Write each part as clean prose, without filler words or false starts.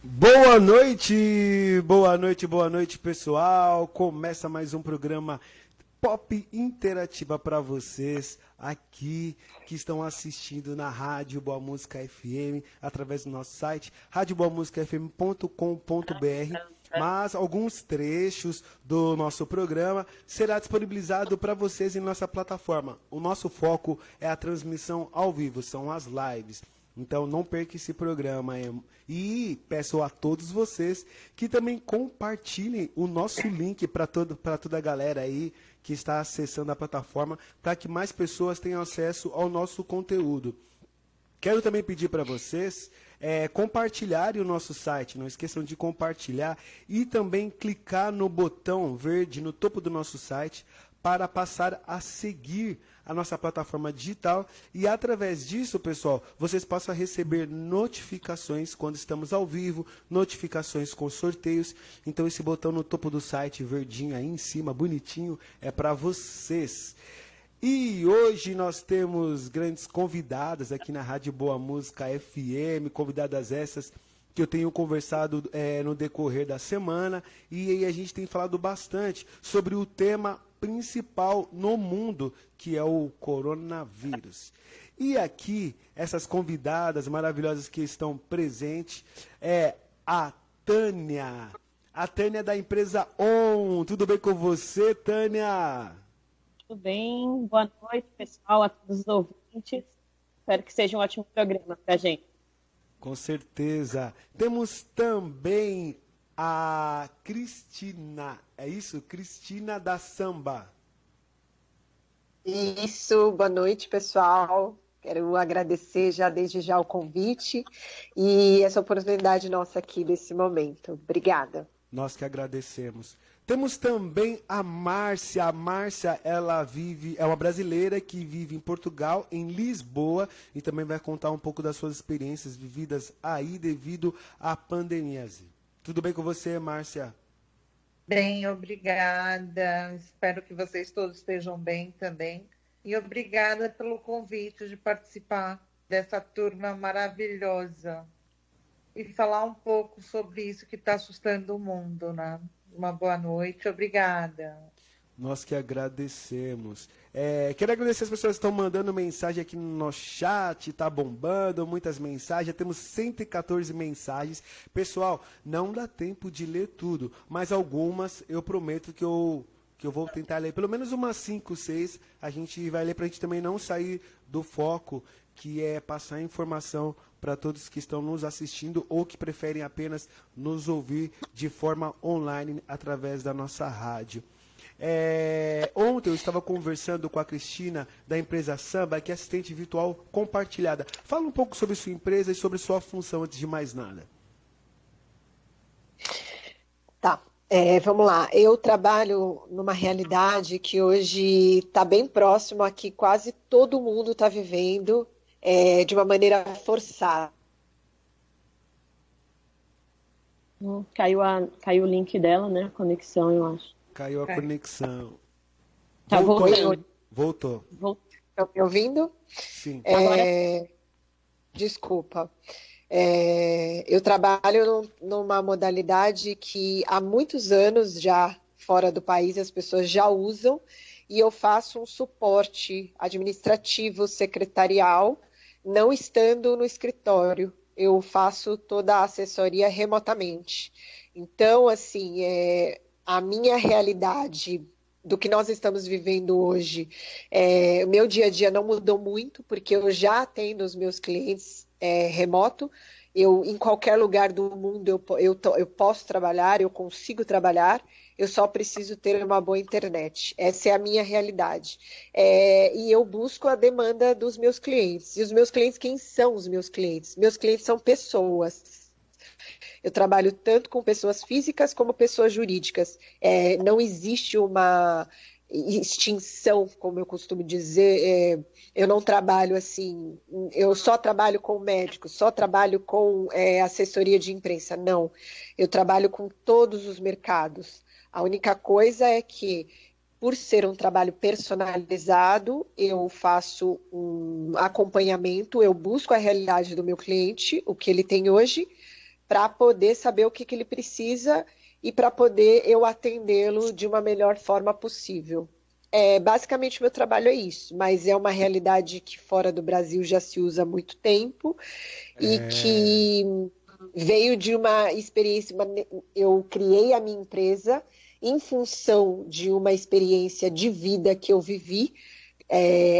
Boa noite, pessoal. Começa mais um programa Pop Interativa para vocês aqui que estão assistindo na Rádio Boa Música FM através do nosso site radioboamusicafm.com.br. Mas alguns trechos do nosso programa será disponibilizado para vocês em nossa plataforma. O nosso foco é a transmissão ao vivo, são as lives. Então não perca esse programa. E peço a todos vocês que também compartilhem o nosso link para toda a galera aí que está acessando a plataforma, para que mais pessoas tenham acesso ao nosso conteúdo. Quero também pedir para vocês compartilharem o nosso site, não esqueçam de compartilhar e também clicar no botão verde no topo do nosso site para passar a seguir a nossa plataforma digital e através disso, pessoal, vocês possam receber notificações quando estamos ao vivo, notificações com sorteios. Então esse botão no topo do site, verdinho aí em cima, bonitinho, é para vocês. E hoje nós temos grandes convidadas aqui na Rádio Boa Música FM, convidadas essas que eu tenho conversado no decorrer da semana, e aí a gente tem falado bastante sobre o tema principal no mundo, que é o coronavírus. E aqui, essas convidadas maravilhosas que estão presentes, é a Tânia da empresa ON. Tudo bem com você, Tânia? Tudo bem, boa noite, pessoal, a todos os ouvintes. Espero que seja um ótimo programa para a gente. Com certeza. Temos também a Cristina, é isso? Cristina da Samba. Isso, boa noite, pessoal. Quero agradecer desde já o convite e essa oportunidade nossa aqui desse momento. Obrigada. Nós que agradecemos. Temos também a Márcia. A Márcia, ela é uma brasileira que vive em Portugal, em Lisboa, e também vai contar um pouco das suas experiências vividas aí devido à pandemia. Tudo bem com você, Márcia? Bem, obrigada. Espero que vocês todos estejam bem também. E obrigada pelo convite de participar dessa turma maravilhosa e falar um pouco sobre isso que está assustando o mundo, né? Uma boa noite, obrigada. Nós que agradecemos. Quero agradecer as pessoas que estão mandando mensagem aqui no nosso chat, tá bombando, muitas mensagens, já temos 114 mensagens. Pessoal, não dá tempo de ler tudo, mas algumas eu prometo que eu vou tentar ler, pelo menos umas 5, 6, a gente vai ler para a gente também não sair do foco, que é passar informação para todos que estão nos assistindo ou que preferem apenas nos ouvir de forma online através da nossa rádio. Ontem eu estava conversando com a Cristina da empresa Samba, que é assistente virtual compartilhada. Fala um pouco sobre sua empresa e sobre sua função antes de mais nada. Tá, vamos lá. Eu trabalho numa realidade que hoje está bem próximo a que quase todo mundo está vivendo de uma maneira forçada. Caiu o link dela, né? A conexão, eu acho. Caiu a conexão. Tá voltando. Voltou. Estão me ouvindo? Sim. Desculpa. Eu trabalho numa modalidade que há muitos anos já fora do país as pessoas já usam e eu faço um suporte administrativo, secretarial, não estando no escritório. Eu faço toda a assessoria remotamente. Então, assim, a minha realidade do que nós estamos vivendo hoje, o meu dia a dia não mudou muito, porque eu já atendo os meus clientes remoto. Em qualquer lugar do mundo eu posso trabalhar, eu consigo trabalhar, eu só preciso ter uma boa internet. Essa é a minha realidade. E eu busco a demanda dos meus clientes. E os meus clientes, quem são os meus clientes? Meus clientes são pessoas. Eu trabalho tanto com pessoas físicas como pessoas jurídicas. Não existe uma extinção, como eu costumo dizer. Eu não trabalho assim, eu só trabalho com médicos, só trabalho com assessoria de imprensa. Não, eu trabalho com todos os mercados. A única coisa é que, por ser um trabalho personalizado, eu faço um acompanhamento, eu busco a realidade do meu cliente, o que ele tem hoje, para poder saber o que ele precisa e para poder eu atendê-lo de uma melhor forma possível. Basicamente, meu trabalho é isso, mas é uma realidade que fora do Brasil já se usa há muito tempo e que veio de uma experiência. Eu criei a minha empresa em função de uma experiência de vida que eu vivi.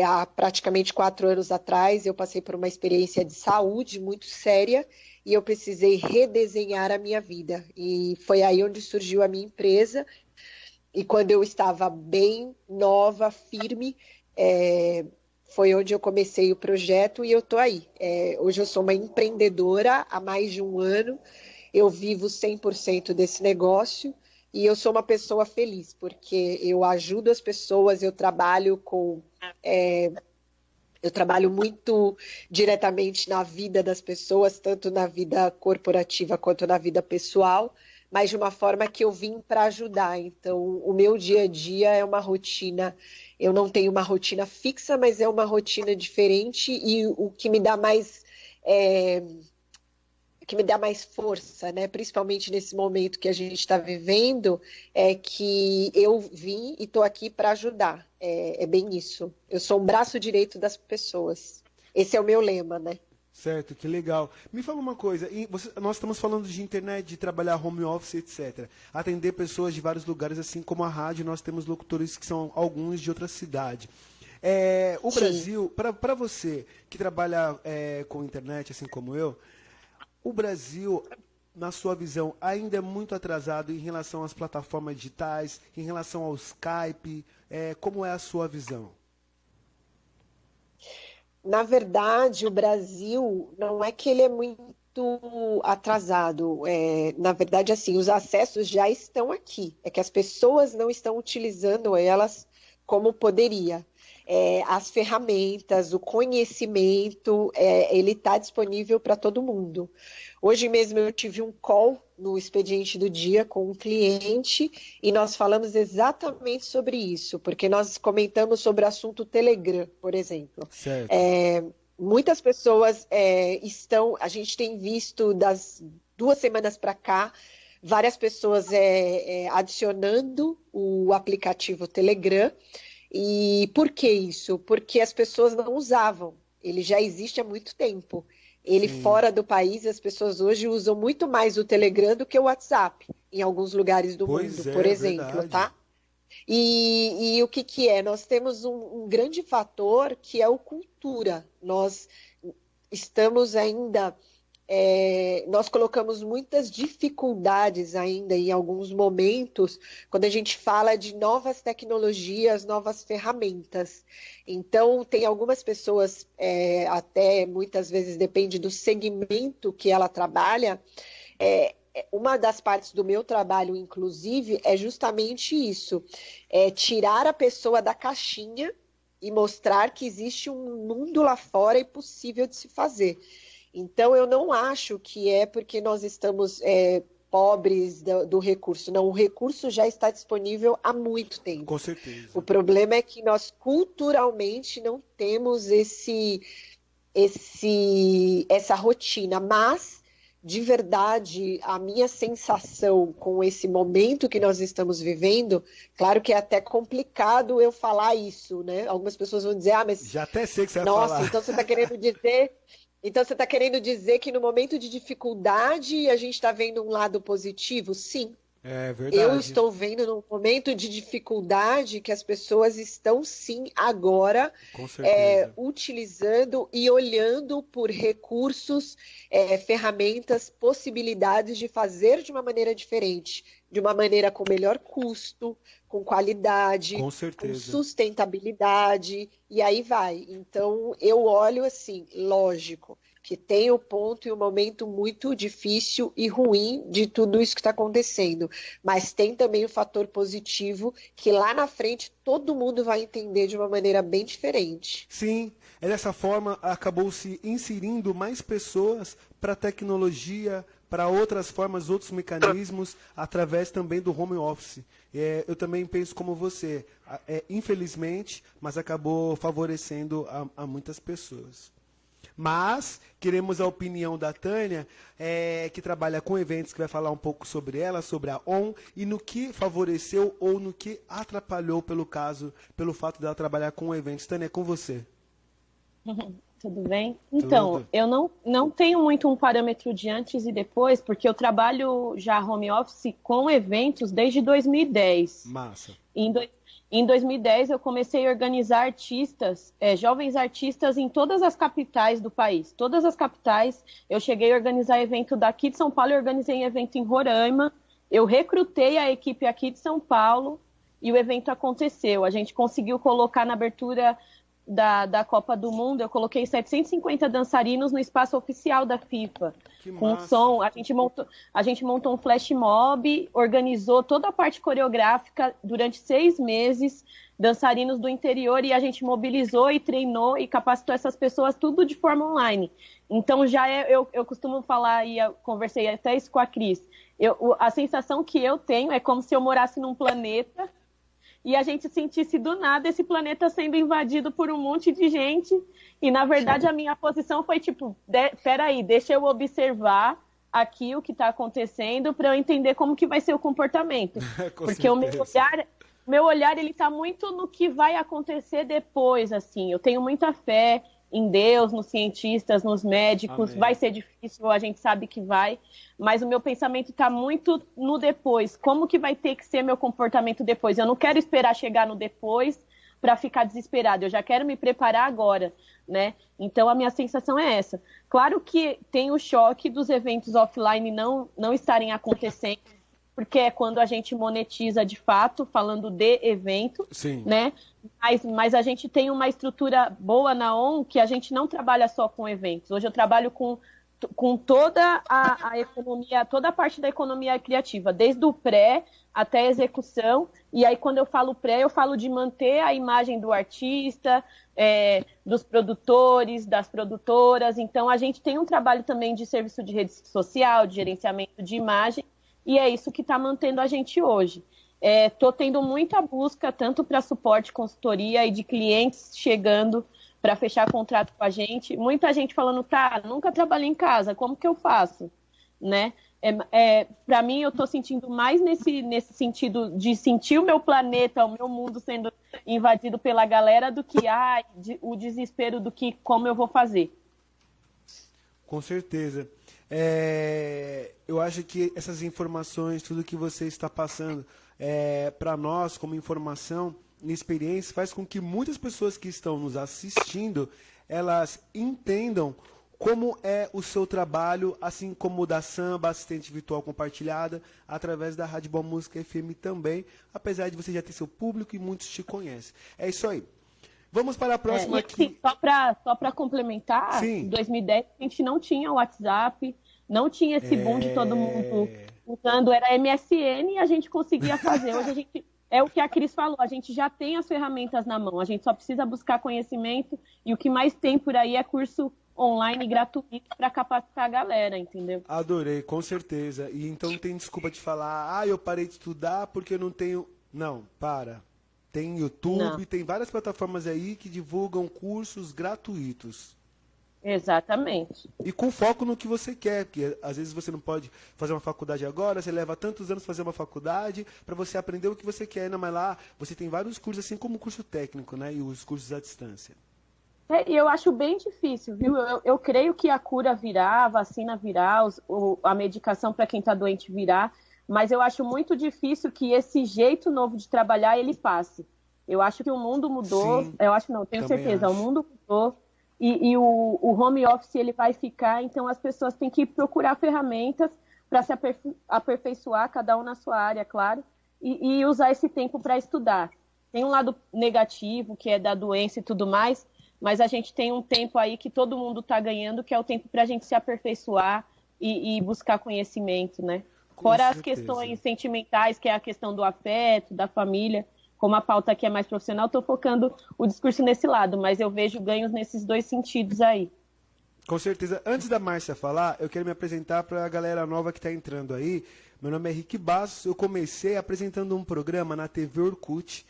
Há praticamente 4 anos atrás, eu passei por uma experiência de saúde muito séria e eu precisei redesenhar a minha vida. E foi aí onde surgiu a minha empresa. E quando eu estava bem nova, firme, foi onde eu comecei o projeto e eu estou aí. Hoje eu sou uma empreendedora há mais de 1 ano, eu vivo 100% desse negócio e eu sou uma pessoa feliz, porque eu ajudo as pessoas, eu trabalho muito diretamente na vida das pessoas, tanto na vida corporativa quanto na vida pessoal, mas de uma forma que eu vim para ajudar. Então, o meu dia a dia é uma rotina. Eu não tenho uma rotina fixa, mas é uma rotina diferente e o que me dá mais força, né? Principalmente nesse momento que a gente está vivendo, é que eu vim e estou aqui para ajudar. É bem isso. Eu sou um braço direito das pessoas. Esse é o meu lema, né? Certo, que legal. Me fala uma coisa, nós estamos falando de internet, de trabalhar home office, etc. Atender pessoas de vários lugares, assim como a rádio, nós temos locutores que são alguns de outra cidade. O Sim. Brasil, para você que trabalha com internet, assim como eu, o Brasil, na sua visão, ainda é muito atrasado em relação às plataformas digitais, em relação ao Skype. Como é a sua visão? Na verdade, o Brasil não é que ele é muito atrasado. Na verdade, assim, os acessos já estão aqui. É que as pessoas não estão utilizando elas como poderia. As ferramentas, o conhecimento, ele está disponível para todo mundo. Hoje mesmo eu tive um call no Expediente do Dia com um cliente e nós falamos exatamente sobre isso, porque nós comentamos sobre o assunto Telegram, por exemplo. Certo. Muitas pessoas a gente tem visto das 2 semanas para cá, várias pessoas adicionando o aplicativo Telegram. E por que isso? Porque as pessoas não usavam. Ele já existe há muito tempo. Ele Sim. Fora do país, as pessoas hoje usam muito mais o Telegram do que o WhatsApp, em alguns lugares do mundo, por exemplo, verdade. tá? E o que é? Nós temos um grande fator que é o cultura. Nós estamos ainda... nós colocamos muitas dificuldades ainda em alguns momentos quando a gente fala de novas tecnologias, novas ferramentas. Então, tem algumas pessoas, até muitas vezes depende do segmento que ela trabalha, uma das partes do meu trabalho, inclusive, é justamente isso, tirar a pessoa da caixinha e mostrar que existe um mundo lá fora e possível de se fazer. Então, eu não acho que é porque nós estamos pobres do recurso. Não, o recurso já está disponível há muito tempo. Com certeza. O problema é que nós culturalmente não temos essa rotina, mas, de verdade, a minha sensação com esse momento que nós estamos vivendo, claro que é até complicado eu falar isso, né? Algumas pessoas vão dizer, mas... Já até sei o que você vai Nossa, falar. então você está querendo dizer... Então, você está querendo dizer que no momento de dificuldade a gente está vendo um lado positivo? Sim. É verdade. Eu estou vendo num momento de dificuldade que as pessoas estão, sim, agora Com certeza. utilizando e olhando por recursos, ferramentas, possibilidades de fazer de uma maneira diferente, de uma maneira com melhor custo, com qualidade, Com certeza. com sustentabilidade, e aí vai. Então, eu olho assim, lógico, que tem o ponto e o momento muito difícil e ruim de tudo isso que está acontecendo, mas tem também o fator positivo que lá na frente todo mundo vai entender de uma maneira bem diferente. Sim, dessa forma acabou se inserindo mais pessoas para a tecnologia, para outras formas, outros mecanismos, através também do home office. Eu também penso como você, infelizmente, mas acabou favorecendo a muitas pessoas. Mas queremos a opinião da Tânia, que trabalha com eventos, que vai falar um pouco sobre ela, sobre a ON, e no que favoreceu ou no que atrapalhou pelo fato dela trabalhar com eventos. Tânia, é com você. Tudo bem? Então, Tudo. eu não tenho muito um parâmetro de antes e depois, porque eu trabalho já home office com eventos desde 2010. Massa. Em 2010, eu comecei a organizar artistas, jovens artistas em todas as capitais do país. Todas as capitais, eu cheguei a organizar evento daqui de São Paulo, eu organizei um evento em Roraima, eu recrutei a equipe aqui de São Paulo e o evento aconteceu. A gente conseguiu colocar na abertura da Copa do Mundo, eu coloquei 750 dançarinos no espaço oficial da FIFA. Que Com massa. som, a gente montou um flash mob, organizou toda a parte coreográfica durante 6 meses, dançarinos do interior, e a gente mobilizou e treinou e capacitou essas pessoas tudo de forma online. Então eu costumo falar, e eu conversei até isso com a Cris, a sensação que eu tenho é como se eu morasse num planeta e a gente sentisse do nada esse planeta sendo invadido por um monte de gente. E, na verdade, a minha posição foi tipo, peraí, deixa eu observar aqui o que está acontecendo para eu entender como que vai ser o comportamento. Porque o meu olhar ele está muito no que vai acontecer depois, assim. Eu tenho muita fé em Deus, nos cientistas, nos médicos. Amém. Vai ser difícil, a gente sabe que vai, mas o meu pensamento está muito no depois. Como que vai ter que ser meu comportamento depois? Eu não quero esperar chegar no depois para ficar desesperado. Eu já quero me preparar agora, né? Então a minha sensação é essa. Claro que tem o choque dos eventos offline não estarem acontecendo, porque é quando a gente monetiza de fato, falando de evento, Sim. né? Mas a gente tem uma estrutura boa na ON que a gente não trabalha só com eventos. Hoje eu trabalho com toda a economia, toda a parte da economia criativa, desde o pré até a execução. E aí, quando eu falo pré, eu falo de manter a imagem do artista, dos produtores, das produtoras. Então, a gente tem um trabalho também de serviço de rede social, de gerenciamento de imagem, e é isso que está mantendo a gente hoje. Estou tendo muita busca, tanto para suporte, consultoria e de clientes chegando para fechar contrato com a gente. Muita gente falando, tá, nunca trabalhei em casa, como que eu faço? Né? Para mim, eu estou sentindo mais nesse sentido de sentir o meu planeta, o meu mundo sendo invadido pela galera do que o desespero do que como eu vou fazer. Com certeza. Eu acho que essas informações, tudo que você está passando para nós como informação e experiência, faz com que muitas pessoas que estão nos assistindo, elas entendam como é o seu trabalho, assim como o da Samba, assistente virtual compartilhada, através da Rádio Boa Música FM também, apesar de você já ter seu público e muitos te conhecem. É isso aí. Vamos para a próxima aqui. Só para complementar, Sim. Em 2010 a gente não tinha WhatsApp, não tinha esse boom de todo mundo usando, era MSN e a gente conseguia fazer. Hoje a gente, é o que a Cris falou, a gente já tem as ferramentas na mão, a gente só precisa buscar conhecimento e o que mais tem por aí é curso online gratuito para capacitar a galera, entendeu? Adorei, com certeza. E então não tem desculpa de falar, eu parei de estudar porque eu não tenho... Não, para. Tem YouTube, tem várias plataformas aí que divulgam cursos gratuitos. Exatamente. E com foco no que você quer, porque às vezes você não pode fazer uma faculdade agora, você leva tantos anos fazer uma faculdade para você aprender o que você quer, não, mas lá você tem vários cursos, assim como o curso técnico, né, e os cursos à distância. E eu acho bem difícil, viu? Eu creio que a cura virá, a vacina virá, a medicação para quem está doente virá, mas eu acho muito difícil que esse jeito novo de trabalhar, ele passe. Eu acho que o mundo mudou, Sim, tenho também certeza, acho. o mundo mudou e o home office ele vai ficar, então as pessoas têm que procurar ferramentas para se aperfeiçoar, cada um na sua área, claro, e usar esse tempo para estudar. Tem um lado negativo, que é da doença e tudo mais, mas a gente tem um tempo aí que todo mundo está ganhando, que é o tempo para a gente se aperfeiçoar e buscar conhecimento, né? Fora as questões sentimentais, que é a questão do afeto, da família. Como a pauta aqui é mais profissional, estou focando o discurso nesse lado, mas eu vejo ganhos nesses dois sentidos aí. Com certeza. Antes da Márcia falar, eu quero me apresentar para a galera nova que está entrando aí. Meu nome é Henrique Bastos, eu comecei apresentando um programa na TV Orkut,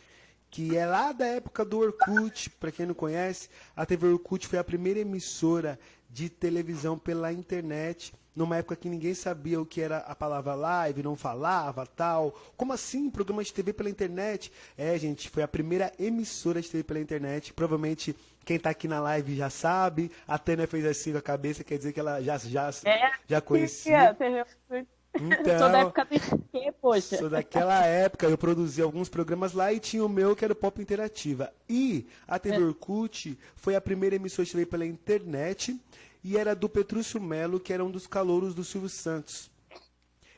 que é lá da época do Orkut. Para quem não conhece, a TV Orkut foi a primeira emissora de televisão pela internet, numa época que ninguém sabia o que era a palavra live, não falava, tal. Como assim, programa de TV pela internet? É, gente, foi a primeira emissora de TV pela internet. Provavelmente quem tá aqui na live já sabe. A Tânia fez assim com a cabeça, quer dizer que ela já conhecia. Então, sou da época do IPQ, poxa. Sou daquela época, eu produzi alguns programas lá e tinha o meu que era o Pop Interativa. E a TV Orkut foi a primeira emissora de TV pela internet e era do Petrúcio Melo, que era um dos calouros do Silvio Santos.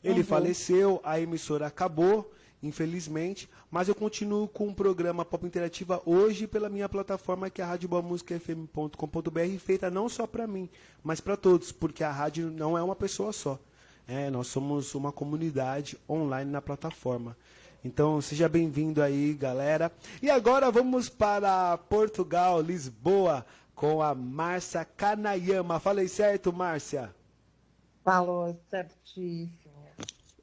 Ele faleceu, a emissora acabou, infelizmente, mas eu continuo com o programa Pop Interativa hoje pela minha plataforma, que é a radioboamusicafm.com.br, feita não só para mim, mas para todos, porque a rádio não é uma pessoa só. Nós somos uma comunidade online na plataforma. Então, seja bem-vindo aí, galera. E agora vamos para Portugal, Lisboa, com a Márcia Kanayama. Falei certo, Márcia? Falou certíssimo.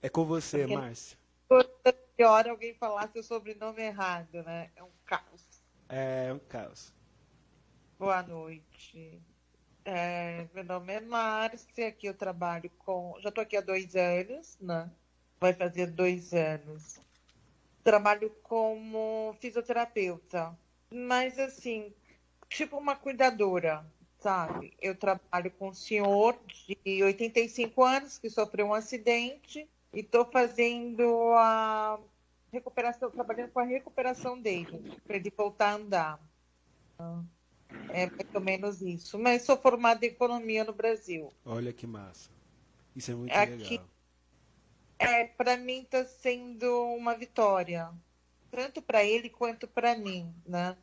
É com você, Porque Márcia. toda hora alguém falar seu sobrenome errado, né? É um caos. É um caos. Boa noite. Meu nome é Márcia, aqui eu trabalho com... Já estou aqui há 2 anos, né? Vai fazer 2 anos. Trabalho como fisioterapeuta, mas assim, tipo uma cuidadora, sabe? Eu trabalho com um senhor de 85 anos que sofreu um acidente e estou fazendo a recuperação, trabalhando com a recuperação dele, para ele voltar a andar. É mais ou menos isso. Mas sou formada em economia no Brasil. Olha que massa. Isso é muito Aqui, legal. Para mim está sendo uma vitória, tanto para ele quanto para mim, né?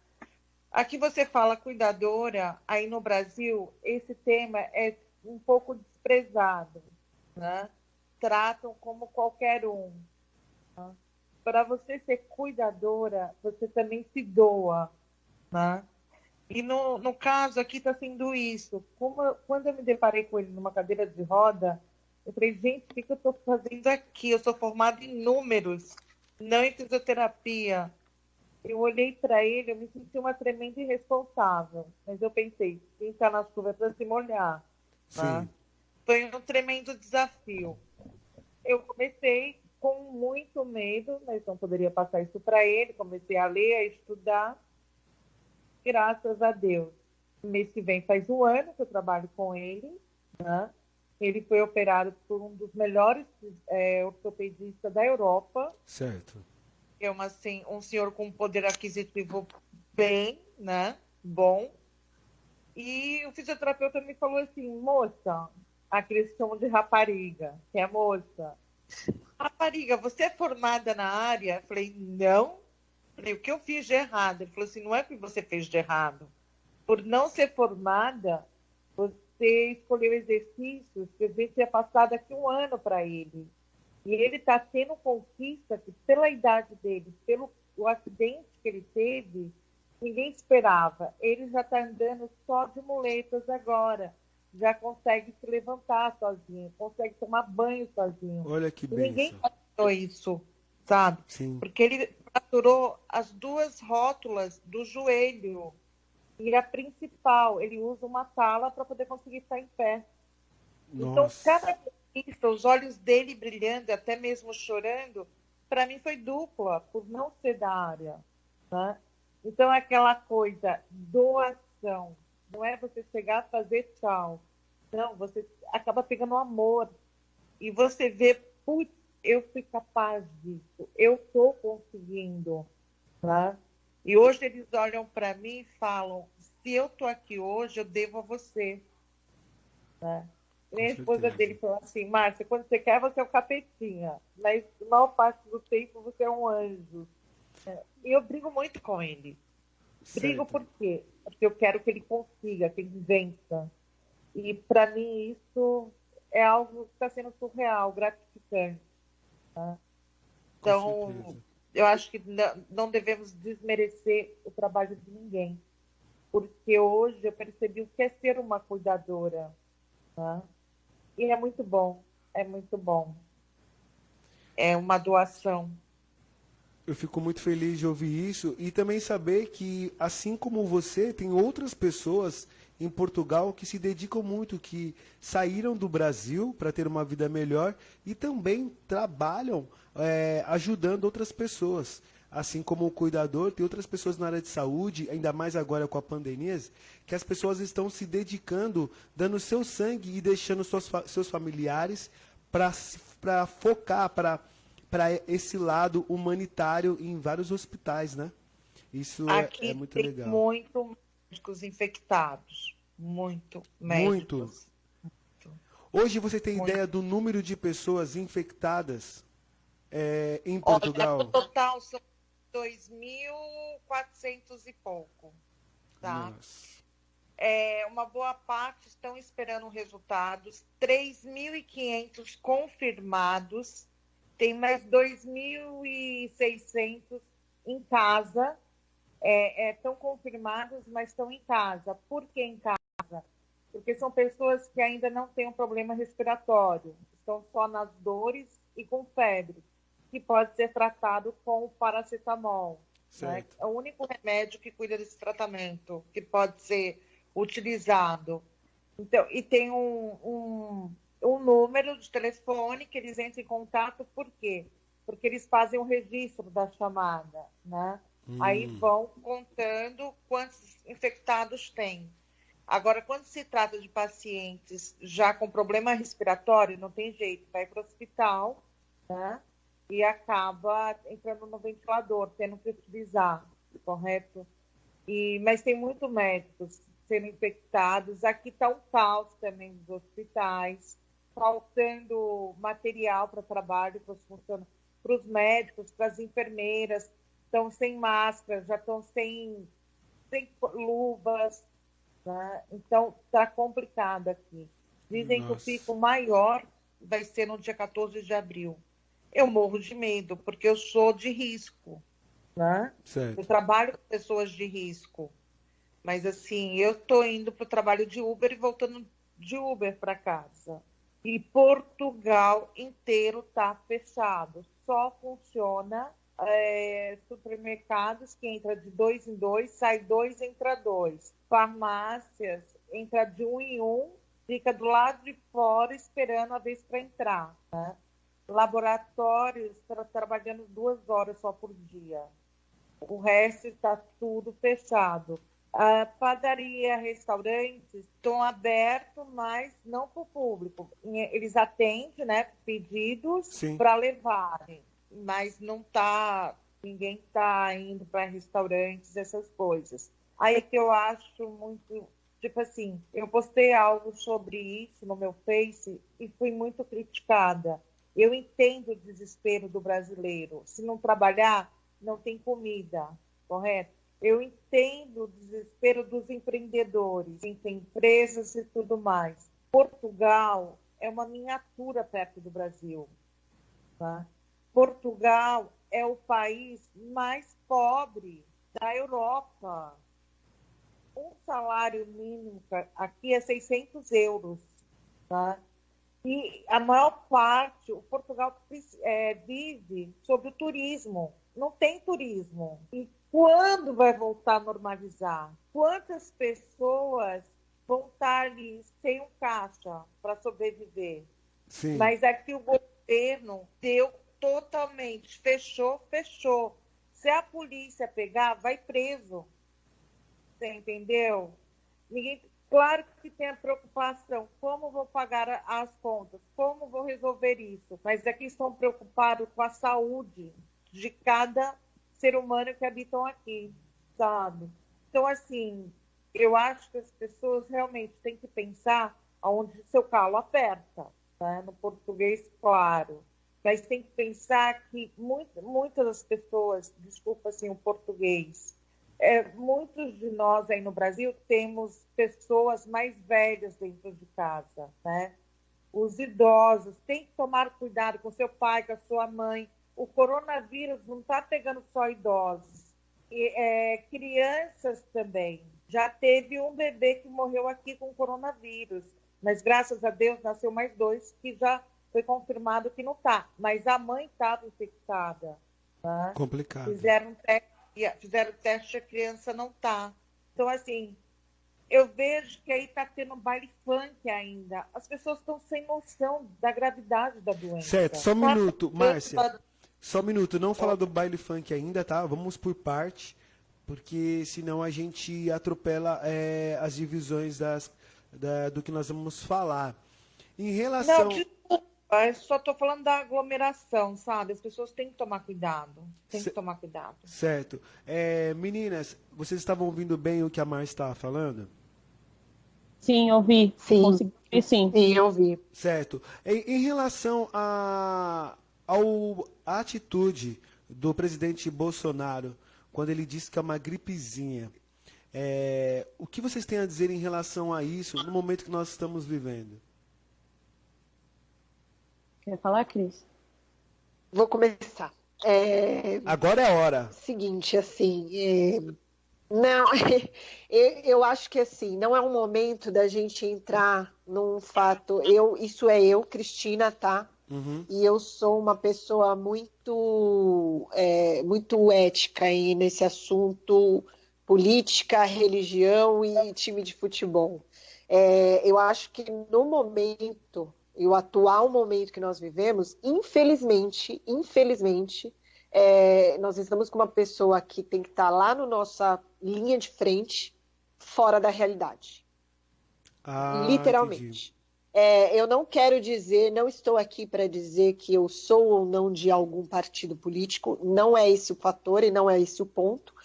Aqui você fala cuidadora, aí no Brasil esse tema é um pouco desprezado, né? Tratam como qualquer um. Né? Para você ser cuidadora, você também se doa, né? E no caso aqui está sendo isso. Quando eu me deparei com ele numa cadeira de roda, eu falei, gente, o que eu estou fazendo aqui? Eu sou formada em números, não em fisioterapia. Eu olhei para ele, eu me senti uma tremenda irresponsável. Mas eu pensei, quem está na chuva é para se molhar. Tá? Foi um tremendo desafio. Eu comecei com muito medo, mas não poderia passar isso para ele. Comecei a ler, a estudar. Graças a Deus. Mês que vem faz 1 ano que eu trabalho com ele. Né? Ele foi operado por um dos melhores ortopedistas da Europa. Certo. É um senhor com poder aquisitivo bem, né? Bom. E o fisioterapeuta me falou assim, moça, aqui eles chamam de rapariga, que é moça. Rapariga, você é formada na área? Eu falei, não. Falei, o que eu fiz de errado? Ele falou assim, não é o que você fez de errado. Por não ser formada, você escolheu exercícios que a gente ia passar daqui 1 ano para ele. E ele está tendo conquista que, pela idade dele, pelo o acidente que ele teve, ninguém esperava. Ele já está andando só de muletas agora. Já consegue se levantar sozinho, consegue tomar banho sozinho. Olha que bênção. Ninguém passou isso, sabe? Sim. Porque ele fraturou as 2 rótulas do joelho. E a principal, ele usa uma tala para poder conseguir ficar em pé. Nossa. Então, cada conquista, os olhos dele brilhando, até mesmo chorando, para mim foi dupla, por não ser da área. Né? Então, é aquela coisa, doação. Não é você chegar a fazer tchau. Não, você acaba pegando amor. E você vê, putz, eu fui capaz disso. Eu estou conseguindo. Né? E hoje eles olham para mim e falam, se eu estou aqui hoje, eu devo a você. Né? A esposa dele falou assim, Márcia, quando você quer, você é o capetinha. Mas, na maior parte do tempo, você é um anjo. E eu brigo muito com ele. Brigo por quê? Porque eu quero que ele consiga, que ele vença. E, para mim, isso é algo que está sendo surreal, gratificante. Tá? Então, eu acho que não devemos desmerecer o trabalho de ninguém. Porque hoje eu percebi o que é ser uma cuidadora. Tá? E é muito bom, é muito bom. É uma doação. Eu fico muito feliz de ouvir isso e também saber que, assim como você, tem outras pessoas em Portugal que se dedicam muito, que saíram do Brasil para ter uma vida melhor e também trabalham ajudando outras pessoas. Assim como o cuidador, tem outras pessoas na área de saúde, ainda mais agora com a pandemia, que as pessoas estão se dedicando, dando seu sangue e deixando seus familiares para focar, para esse lado humanitário em vários hospitais, né? Isso é muito tem legal. muito médicos infectados, muito médicos. Muito. Hoje você tem Muito. ideia do número de pessoas infectadas em Olha, Portugal? no total são 2.400 e pouco, tá? Nossa. Uma boa parte estão esperando resultados, 3.500 confirmados, tem mais 2.600 em casa, estão confirmados, mas estão em casa. Por que em casa? Porque são pessoas que ainda não têm um problema respiratório, estão só nas dores e com febre, que pode ser tratado com o paracetamol. Né? É o único remédio que cuida desse tratamento, que pode ser utilizado. Então, e tem um número de telefone que eles entram em contato, por quê? Porque eles fazem o registro da chamada, né? Aí vão contando quantos infectados tem. Agora, quando se trata de pacientes já com problema respiratório, não tem jeito, vai para o hospital, né? E acaba entrando no ventilador, tendo que utilizar, correto? Mas tem muitos médicos sendo infectados. Aqui está um caos também nos hospitais, faltando material para trabalho, para os médicos, para as enfermeiras, estão sem máscara, já estão sem luvas, né? Então, está complicado aqui. Dizem que o pico maior vai ser no dia 14 de abril. Eu morro de medo, porque eu sou de risco, né? Eu trabalho com pessoas de risco. Mas, assim, eu estou indo para o trabalho de Uber e voltando de Uber para casa. E Portugal inteiro está fechado. Só funciona supermercados que entra de 2 em 2, sai 2, entra 2. Farmácias, entra de 1 em 1, fica do lado de fora esperando a vez para entrar, né? Laboratórios trabalhando 2 horas só por dia. O resto está tudo fechado. A padaria, restaurantes estão abertos, mas não para o público. Eles atendem, né, pedidos para levarem, mas não tá, ninguém está indo para restaurantes, essas coisas. Aí que eu acho muito, tipo assim, eu postei algo sobre isso no meu Face e fui muito criticada. Eu entendo o desespero do brasileiro. Se não trabalhar, não tem comida, correto? Eu entendo o desespero dos empreendedores, tem empresas e tudo mais. Portugal é uma miniatura perto do Brasil. Tá? Portugal é o país mais pobre da Europa. Um salário mínimo aqui é 600 euros. Tá? E a maior parte, o Portugal vive sobre o turismo. Não tem turismo. E quando vai voltar a normalizar? Quantas pessoas vão estar ali sem um caixa para sobreviver? Sim. Mas aqui o governo deu totalmente, fechou. Se a polícia pegar, vai preso. Você entendeu? Claro que tem a preocupação, como vou pagar as contas, como vou resolver isso, mas aqui estão preocupados com a saúde de cada ser humano que habitam aqui, sabe? Então, assim, eu acho que as pessoas realmente têm que pensar aonde seu calo aperta, né? No português, claro, mas tem que pensar que muitas das pessoas, desculpa assim o português, muitos de nós aí no Brasil temos pessoas mais velhas dentro de casa, né? Os idosos têm que tomar cuidado com seu pai, com a sua mãe. O coronavírus não está pegando só idosos, crianças também. Já teve um bebê que morreu aqui com coronavírus, mas graças a Deus nasceu mais 2 que já foi confirmado que não está. Mas a mãe estava infectada. né? Complicado. Fizeram teste, a criança não está. Então, assim, eu vejo que aí está tendo baile funk ainda. As pessoas estão sem noção da gravidade da doença. Certo, só um minuto, Márcia. Tá. Só um minuto, não falar do baile funk ainda, tá? Vamos por parte, porque senão a gente atropela as divisões do que nós vamos falar. Em relação... Não, desculpa, eu só estou falando da aglomeração, sabe? As pessoas têm que tomar cuidado. Tem que tomar cuidado. Certo. Meninas, vocês estavam ouvindo bem o que a Márcia estava falando? Sim, ouvi. Sim. Consegui ouvir, sim. Sim, eu vi. Certo. Em relação à atitude do presidente Bolsonaro, quando ele disse que é uma gripezinha, o que vocês têm a dizer em relação a isso no momento que nós estamos vivendo? Quer falar, Cris? Vou começar. Agora é a hora. Seguinte, assim, não, eu acho que assim, não é um momento da gente entrar num fato. Isso é eu, Cristina, tá? Uhum. E eu sou uma pessoa muito ética aí nesse assunto política, religião e time de futebol. Eu acho que no momento, e o atual momento que nós vivemos, infelizmente, nós estamos com uma pessoa que tem que estar lá na nossa linha de frente, fora da realidade. Literalmente. Eu não quero dizer, não estou aqui para dizer que eu sou ou não de algum partido político, não é esse o fator e não é esse o ponto.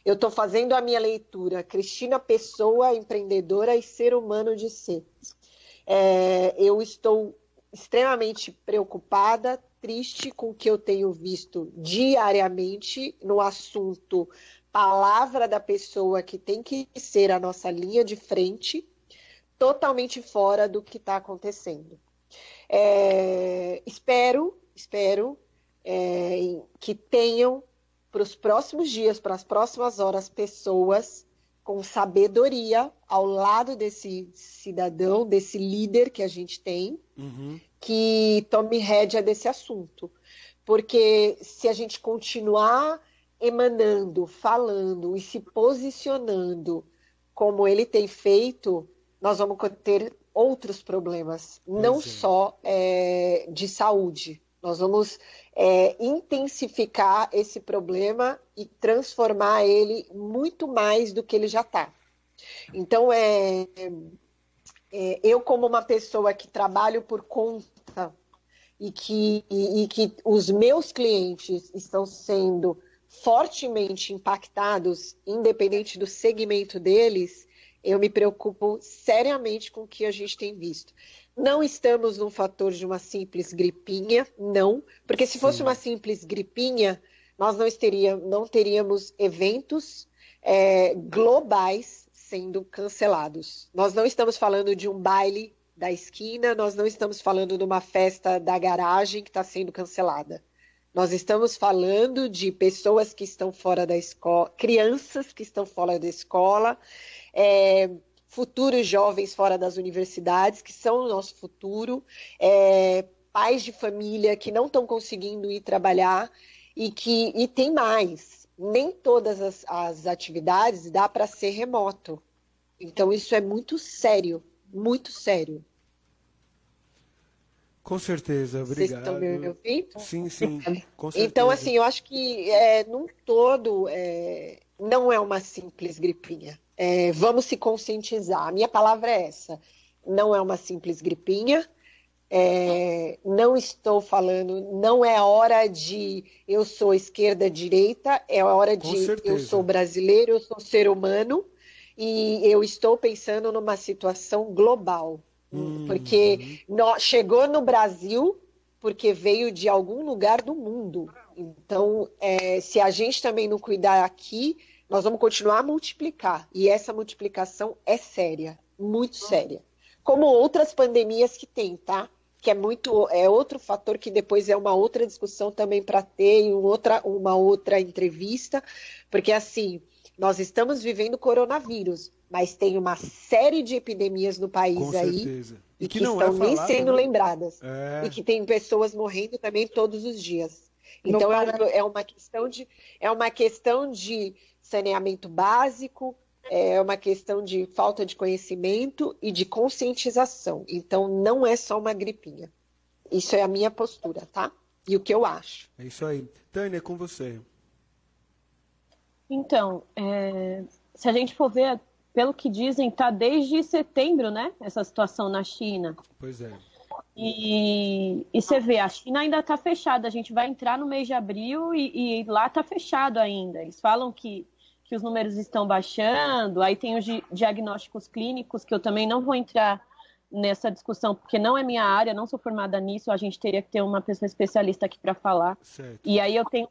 Eu estou fazendo a minha leitura, Cristina Pessoa, empreendedora e ser humano de ser. Eu estou extremamente preocupada, triste com o que eu tenho visto diariamente no assunto palavra da pessoa que tem que ser a nossa linha de frente, totalmente fora do que está acontecendo. Espero que tenham para os próximos dias, para as próximas horas, pessoas com sabedoria ao lado desse cidadão, desse líder que a gente tem, que tome rédea desse assunto. Porque se a gente continuar emanando, falando e se posicionando como ele tem feito, nós vamos ter outros problemas, não só de saúde. Nós vamos intensificar esse problema e transformar ele muito mais do que ele já está. Então, eu como uma pessoa que trabalho por conta e que os meus clientes estão sendo fortemente impactados, independente do segmento deles, eu me preocupo seriamente com o que a gente tem visto. Não estamos num fator de uma simples gripinha, não, porque se fosse uma simples gripinha, nós não teríamos eventos globais sendo cancelados. Nós não estamos falando de um baile da esquina, nós não estamos falando de uma festa da garagem que está sendo cancelada. Nós estamos falando de pessoas que estão fora da escola, crianças que estão fora da escola, futuros jovens fora das universidades, que são o nosso futuro, pais de família que não estão conseguindo ir trabalhar e tem mais. Nem todas as atividades dá para ser remoto. Então, isso é muito sério, muito sério. Com certeza, obrigado. Vocês estão me ouvindo? Sim, com certeza. Então, assim, eu acho que, num todo, não é uma simples gripinha. Vamos se conscientizar. A minha palavra é essa. Não é uma simples gripinha. Não estou falando, não é hora de eu sou esquerda, direita, é hora de eu sou brasileiro, eu sou ser humano e eu estou pensando numa situação global. Porque chegou no Brasil porque veio de algum lugar do mundo. Então, se a gente também não cuidar aqui, nós vamos continuar a multiplicar. E essa multiplicação é séria, muito séria. Como outras pandemias que tem, tá? Que é outro fator que depois é uma outra discussão também para ter em uma outra entrevista, porque assim, nós estamos vivendo coronavírus, mas tem uma série de epidemias no país aí e que não estão nem sendo lembradas. E que tem pessoas morrendo também todos os dias. Então, Não para- é uma questão de saneamento básico, é uma questão de falta de conhecimento e de conscientização. Então, não é só uma gripinha. Isso é a minha postura, tá? E o que eu acho. É isso aí. Tânia, é com você. Então, se a gente for ver, pelo que dizem, tá desde setembro, né? Essa situação na China. Pois é. E você vê, a China ainda está fechada. A gente vai entrar no mês de abril e lá está fechado ainda. Eles falam que os números estão baixando, aí tem os diagnósticos clínicos, que eu também não vou entrar nessa discussão, porque não é minha área, não sou formada nisso, a gente teria que ter uma pessoa especialista aqui para falar. Certo. E aí eu tenho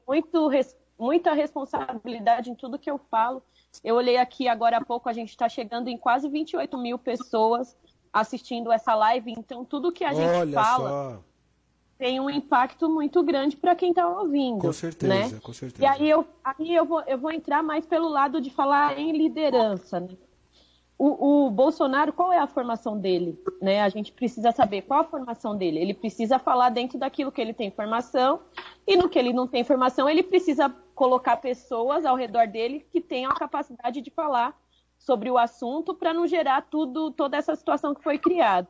muita responsabilidade em tudo que eu falo. Eu olhei aqui agora há pouco, a gente está chegando em quase 28 mil pessoas assistindo essa live, então tudo que a gente Olha fala só. tem um impacto muito grande para quem está ouvindo. Com certeza, né? com certeza. E aí eu vou entrar mais pelo lado de falar em liderança. Né? O Bolsonaro, qual é a formação dele? Né? A gente precisa saber qual a formação dele. Ele precisa falar dentro daquilo que ele tem formação, e no que ele não tem formação, ele precisa colocar pessoas ao redor dele que tenham a capacidade de falar sobre o assunto para não gerar toda essa situação que foi criada.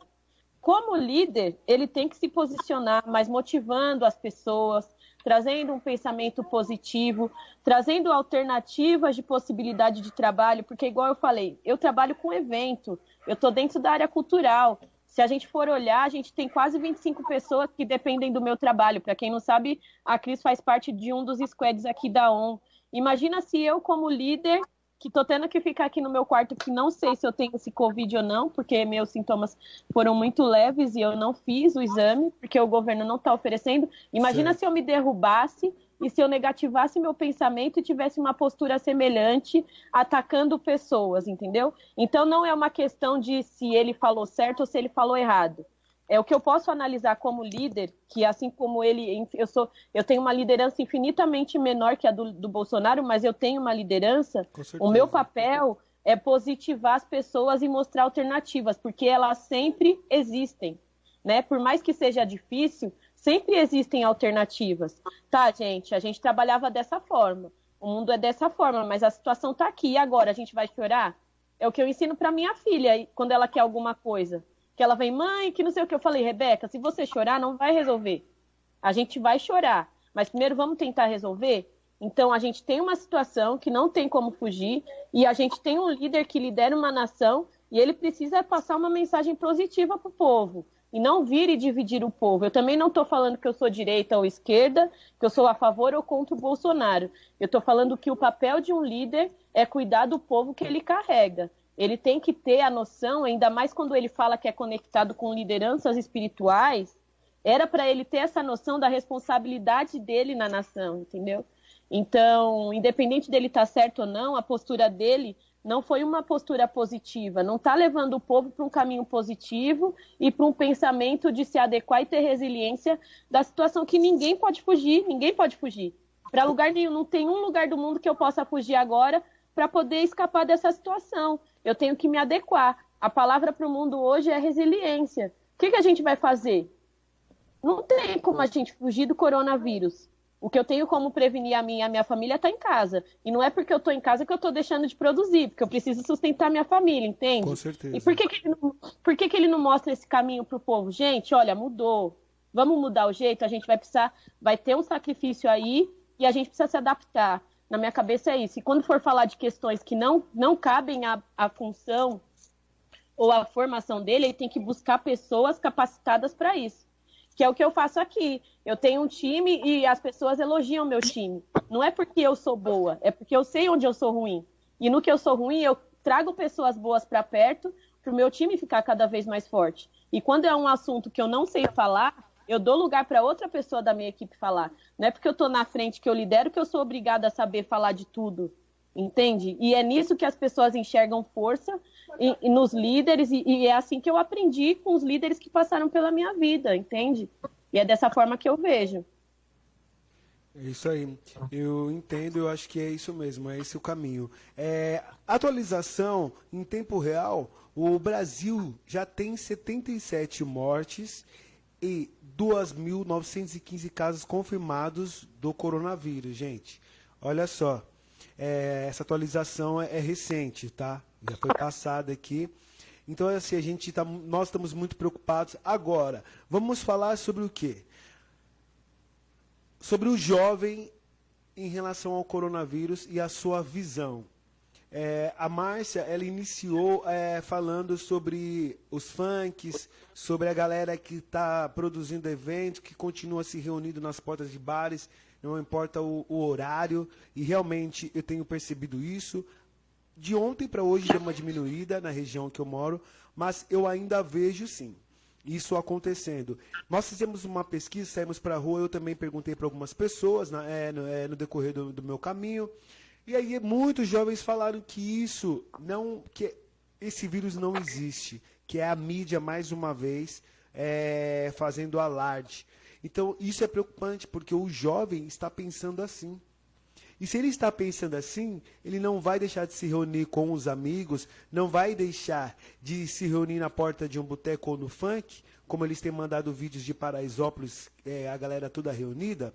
Como líder, ele tem que se posicionar, mas motivando as pessoas, trazendo um pensamento positivo, trazendo alternativas de possibilidade de trabalho, porque, igual eu falei, eu trabalho com evento, eu estou dentro da área cultural. Se a gente for olhar, a gente tem quase 25 pessoas que dependem do meu trabalho. Para quem não sabe, a Cris faz parte de um dos squads aqui da ON. Imagina se eu, como líder, que estou tendo que ficar aqui no meu quarto, que não sei se eu tenho esse Covid ou não, porque meus sintomas foram muito leves e eu não fiz o exame, porque o governo não está oferecendo. Imagina Certo. se eu me derrubasse e se eu negativasse meu pensamento e tivesse uma postura semelhante, atacando pessoas, entendeu? Então não é uma questão de se ele falou certo ou se ele falou errado. É o que eu posso analisar como líder, que assim como ele, eu tenho uma liderança infinitamente menor que a do Bolsonaro, mas eu tenho uma liderança. Com certeza. O meu papel é positivar as pessoas e mostrar alternativas, porque elas sempre existem, né? Por mais que seja difícil, sempre existem alternativas. Tá, gente? A gente trabalhava dessa forma, o mundo é dessa forma, mas a situação tá aqui. E agora, a gente vai chorar? É o que eu ensino para minha filha quando ela quer alguma coisa. Que ela vem, mãe, que não sei o que. Eu falei, Rebeca, se você chorar, não vai resolver. A gente vai chorar, mas primeiro vamos tentar resolver? Então, a gente tem uma situação que não tem como fugir e a gente tem um líder que lidera uma nação e ele precisa passar uma mensagem positiva para o povo e não vir e dividir o povo. Eu também não estou falando que eu sou direita ou esquerda, que eu sou a favor ou contra o Bolsonaro. Eu estou falando que o papel de um líder é cuidar do povo que ele carrega. Ele tem que ter a noção, ainda mais quando ele fala que é conectado com lideranças espirituais, era para ele ter essa noção da responsabilidade dele na nação, entendeu? Então, independente dele estar certo ou não, a postura dele não foi uma postura positiva, não está levando o povo para um caminho positivo e para um pensamento de se adequar e ter resiliência da situação que ninguém pode fugir. Para lugar nenhum, não tem um lugar do mundo que eu possa fugir agora para poder escapar dessa situação. Eu tenho que me adequar. A palavra para o mundo hoje é resiliência. O que a gente vai fazer? Não tem como a gente fugir do coronavírus. O que eu tenho como prevenir a mim e a minha família está em casa. E não é porque eu estou em casa que eu estou deixando de produzir, porque eu preciso sustentar minha família, entende? Com certeza. E por que ele não mostra esse caminho para o povo? Gente, olha, mudou. Vamos mudar o jeito, a gente vai ter um sacrifício aí e a gente precisa se adaptar. Na minha cabeça é isso. E quando for falar de questões que não cabem à função ou à formação dele, ele tem que buscar pessoas capacitadas para isso. Que é o que eu faço aqui. Eu tenho um time e as pessoas elogiam meu time. Não é porque eu sou boa, é porque eu sei onde eu sou ruim. E no que eu sou ruim, eu trago pessoas boas para perto para o meu time ficar cada vez mais forte. E quando é um assunto que eu não sei falar, eu dou lugar para outra pessoa da minha equipe falar. Não é porque eu estou na frente que eu lidero que eu sou obrigada a saber falar de tudo. Entende? E é nisso que as pessoas enxergam força e nos líderes. E é assim que eu aprendi com os líderes que passaram pela minha vida. Entende? E é dessa forma que eu vejo. É isso aí. Eu entendo, eu acho que é isso mesmo, é esse o caminho. Atualização em tempo real, o Brasil já tem 77 mortes e 2.915 casos confirmados do coronavírus, gente. Olha só, essa atualização é recente, tá? Já foi passada aqui. Então, assim, nós estamos muito preocupados. Agora, vamos falar sobre o quê? Sobre o jovem em relação ao coronavírus e a sua visão. A Márcia, ela iniciou falando sobre os funks, sobre a galera que está produzindo eventos, que continua se reunindo nas portas de bares, não importa o horário, e realmente eu tenho percebido isso. De ontem para hoje deu uma diminuída na região que eu moro, mas eu ainda vejo sim isso acontecendo. Nós fizemos uma pesquisa, saímos para a rua, eu também perguntei para algumas pessoas no decorrer do meu caminho, e aí muitos jovens falaram que que esse vírus não existe, que é a mídia mais uma vez fazendo alarde. Então isso é preocupante, porque o jovem está pensando assim. E se ele está pensando assim, ele não vai deixar de se reunir com os amigos, não vai deixar de se reunir na porta de um boteco ou no funk, como eles têm mandado vídeos de Paraisópolis, a galera toda reunida,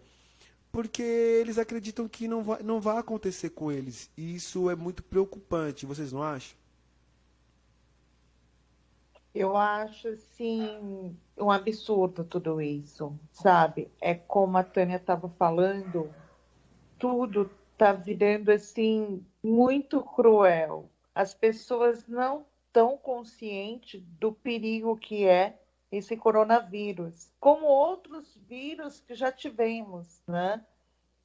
porque eles acreditam que não vai acontecer com eles. E isso é muito preocupante, vocês não acham? Eu acho, assim, um absurdo tudo isso, sabe? É como a Tânia estava falando, tudo está virando, assim, muito cruel. As pessoas não estão conscientes do perigo que é esse coronavírus, como outros vírus que já tivemos, né?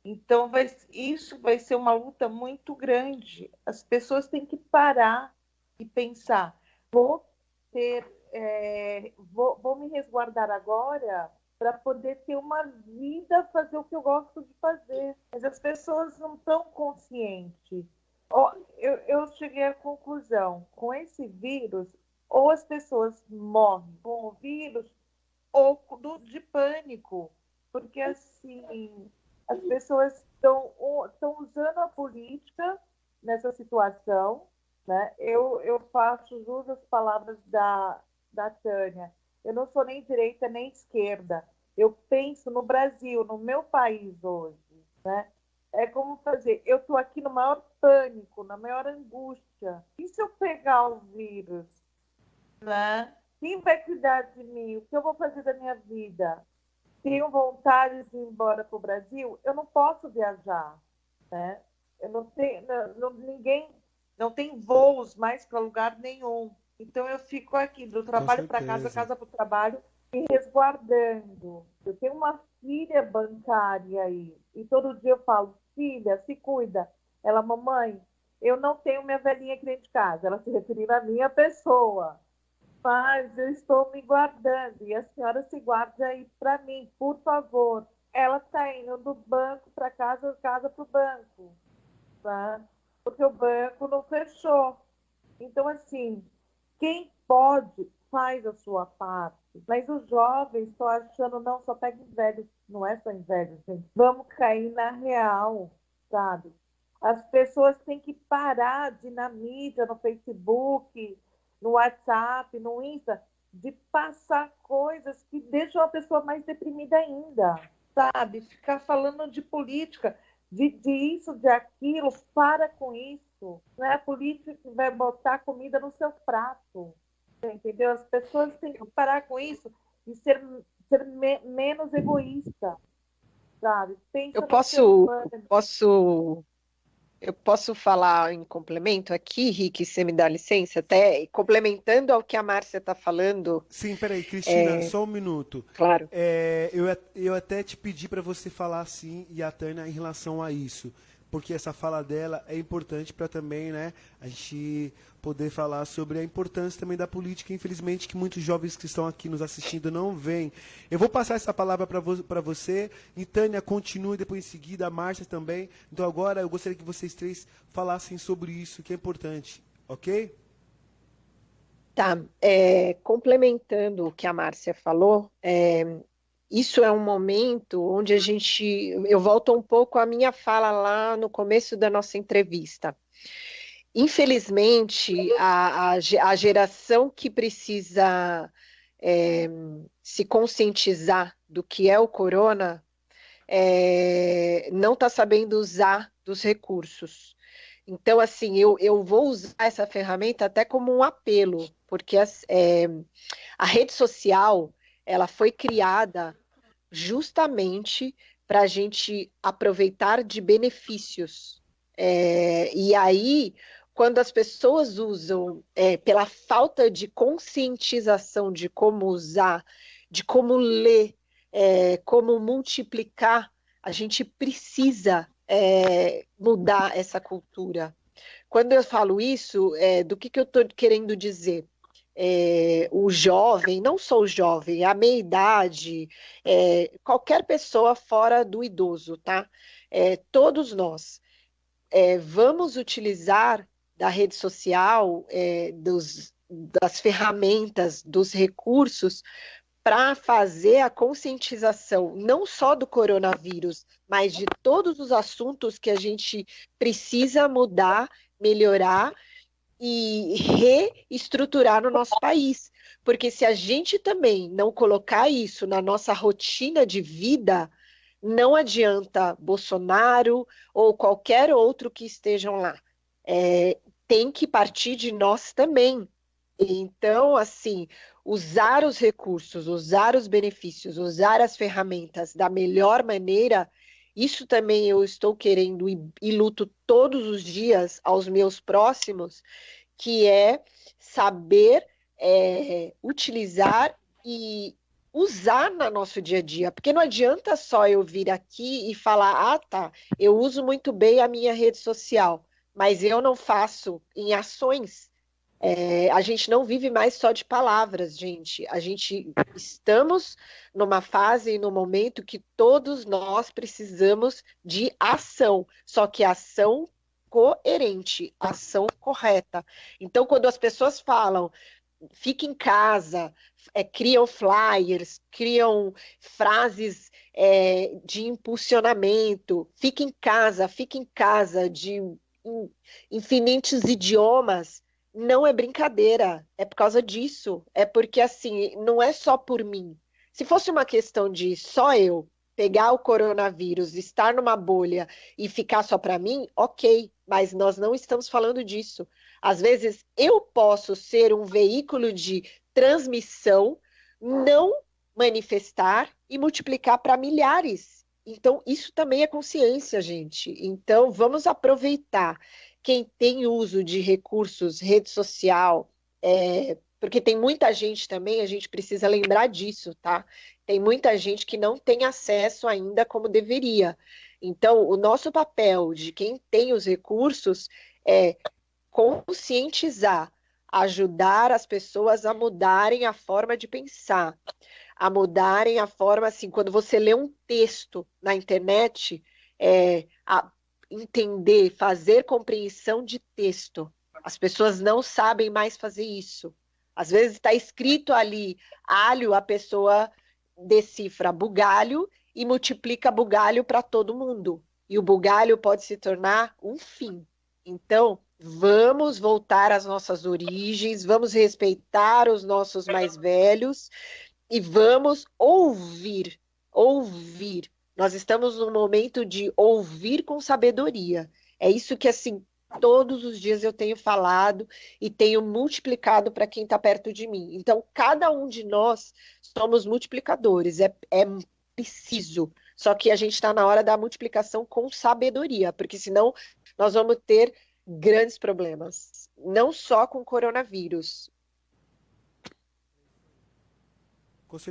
Então, isso vai ser uma luta muito grande. As pessoas têm que parar e pensar, vou me resguardar agora para poder ter uma vida, fazer o que eu gosto de fazer. Mas as pessoas não estão conscientes. Eu cheguei à conclusão, com esse vírus, ou as pessoas morrem com o vírus, ou de pânico. Porque, assim, as pessoas estão usando a política nessa situação, né? Eu faço jus às palavras da Tânia. Eu não sou nem direita nem esquerda. Eu penso no Brasil, no meu país hoje, né? É como fazer. Eu estou aqui no maior pânico, na maior angústia. E se eu pegar o vírus, né? Quem vai cuidar de mim? O que eu vou fazer da minha vida? Tenho vontade de ir embora para o Brasil? Eu não posso viajar, né? Eu não tenho, ninguém não tem voos mais para lugar nenhum. Então, eu fico aqui, do trabalho para casa, casa para o trabalho, me resguardando. Eu tenho uma filha bancária aí, e todo dia eu falo, filha, se cuida. Ela, mamãe, eu não tenho minha velhinha aqui dentro de casa. Ela se referindo à minha pessoa. Mas eu estou me guardando, e a senhora se guarde aí para mim, por favor. Ela está indo do banco para casa, casa para o banco, tá? Porque o banco não fechou. Então, assim, quem pode, faz a sua parte. Mas os jovens estão achando, não, só pega em velhos. Não é só em velhos, gente. Vamos cair na real, sabe? As pessoas têm que parar de ir na mídia, no Facebook, no WhatsApp, no Insta, de passar coisas que deixam a pessoa mais deprimida ainda, sabe? Ficar falando de política, de isso, de aquilo, para com isso. Não é a política que vai botar comida no seu prato, entendeu? As pessoas têm que parar com isso e ser menos egoísta, sabe? Pensa Eu posso falar em complemento aqui, Rick, se você me dá licença, até complementando ao que a Márcia está falando. Sim, peraí, Cristina, só um minuto. Claro. Eu até te pedi para você falar assim, e a Tânia, em relação a isso, porque essa fala dela é importante para também, né, a gente poder falar sobre a importância também da política, infelizmente, que muitos jovens que estão aqui nos assistindo não veem. Eu vou passar essa palavra para você, e Tânia continue depois em seguida, a Márcia também. Então agora eu gostaria que vocês três falassem sobre isso, que é importante, ok? Tá, complementando o que a Márcia falou, isso é um momento onde eu volto um pouco à minha fala lá no começo da nossa entrevista. Infelizmente, a geração que precisa se conscientizar do que é o corona, não está sabendo usar dos recursos. Então, assim, eu vou usar essa ferramenta até como um apelo, porque a rede social, ela foi criada justamente para a gente aproveitar de benefícios. E aí, quando as pessoas usam pela falta de conscientização de como usar, de como ler, como multiplicar, a gente precisa mudar essa cultura. Quando eu falo isso, do que eu estou querendo dizer? O jovem, não só o jovem, a meia-idade, qualquer pessoa fora do idoso, tá? Todos nós vamos utilizar da rede social, das ferramentas, dos recursos, para fazer a conscientização, não só do coronavírus, mas de todos os assuntos que a gente precisa mudar, melhorar e reestruturar no nosso país. Porque se a gente também não colocar isso na nossa rotina de vida, não adianta Bolsonaro ou qualquer outro que estejam lá. Tem que partir de nós também. Então, assim, usar os recursos, usar os benefícios, usar as ferramentas da melhor maneira, isso também eu estou querendo e luto todos os dias aos meus próximos, que é saber utilizar e usar no nosso dia a dia, porque não adianta só eu vir aqui e falar, tá, eu uso muito bem a minha rede social, mas eu não faço em ações. A gente não vive mais só de palavras, gente. Estamos numa fase e num momento que todos nós precisamos de ação, só que ação coerente, ação correta. Então, quando as pessoas falam fica em casa, criam flyers, criam frases de impulsionamento, fica em casa, de infinitos idiomas, não é brincadeira, é por causa disso, é porque assim, não é só por mim. Se fosse uma questão de só eu pegar o coronavírus, estar numa bolha e ficar só para mim, ok, mas nós não estamos falando disso. Às vezes eu posso ser um veículo de transmissão, não manifestar e multiplicar para milhares. Então, isso também é consciência, gente. Então, vamos aproveitar quem tem uso de recursos, rede social, porque tem muita gente também, a gente precisa lembrar disso, tá? Tem muita gente que não tem acesso ainda como deveria. Então, o nosso papel de quem tem os recursos é conscientizar, ajudar as pessoas a mudarem a forma de pensar, a mudarem a forma, assim, quando você lê um texto na internet, a entender, fazer compreensão de texto. As pessoas não sabem mais fazer isso. Às vezes está escrito ali alho, a pessoa decifra bugalho e multiplica bugalho para todo mundo. E o bugalho pode se tornar um fim. Então, vamos voltar às nossas origens, vamos respeitar os nossos mais velhos e vamos ouvir. Nós estamos num momento de ouvir com sabedoria. É isso que, assim, todos os dias eu tenho falado e tenho multiplicado para quem está perto de mim. Então, cada um de nós somos multiplicadores, é preciso. Só que a gente está na hora da multiplicação com sabedoria, porque senão nós vamos ter grandes problemas, não só com coronavírus.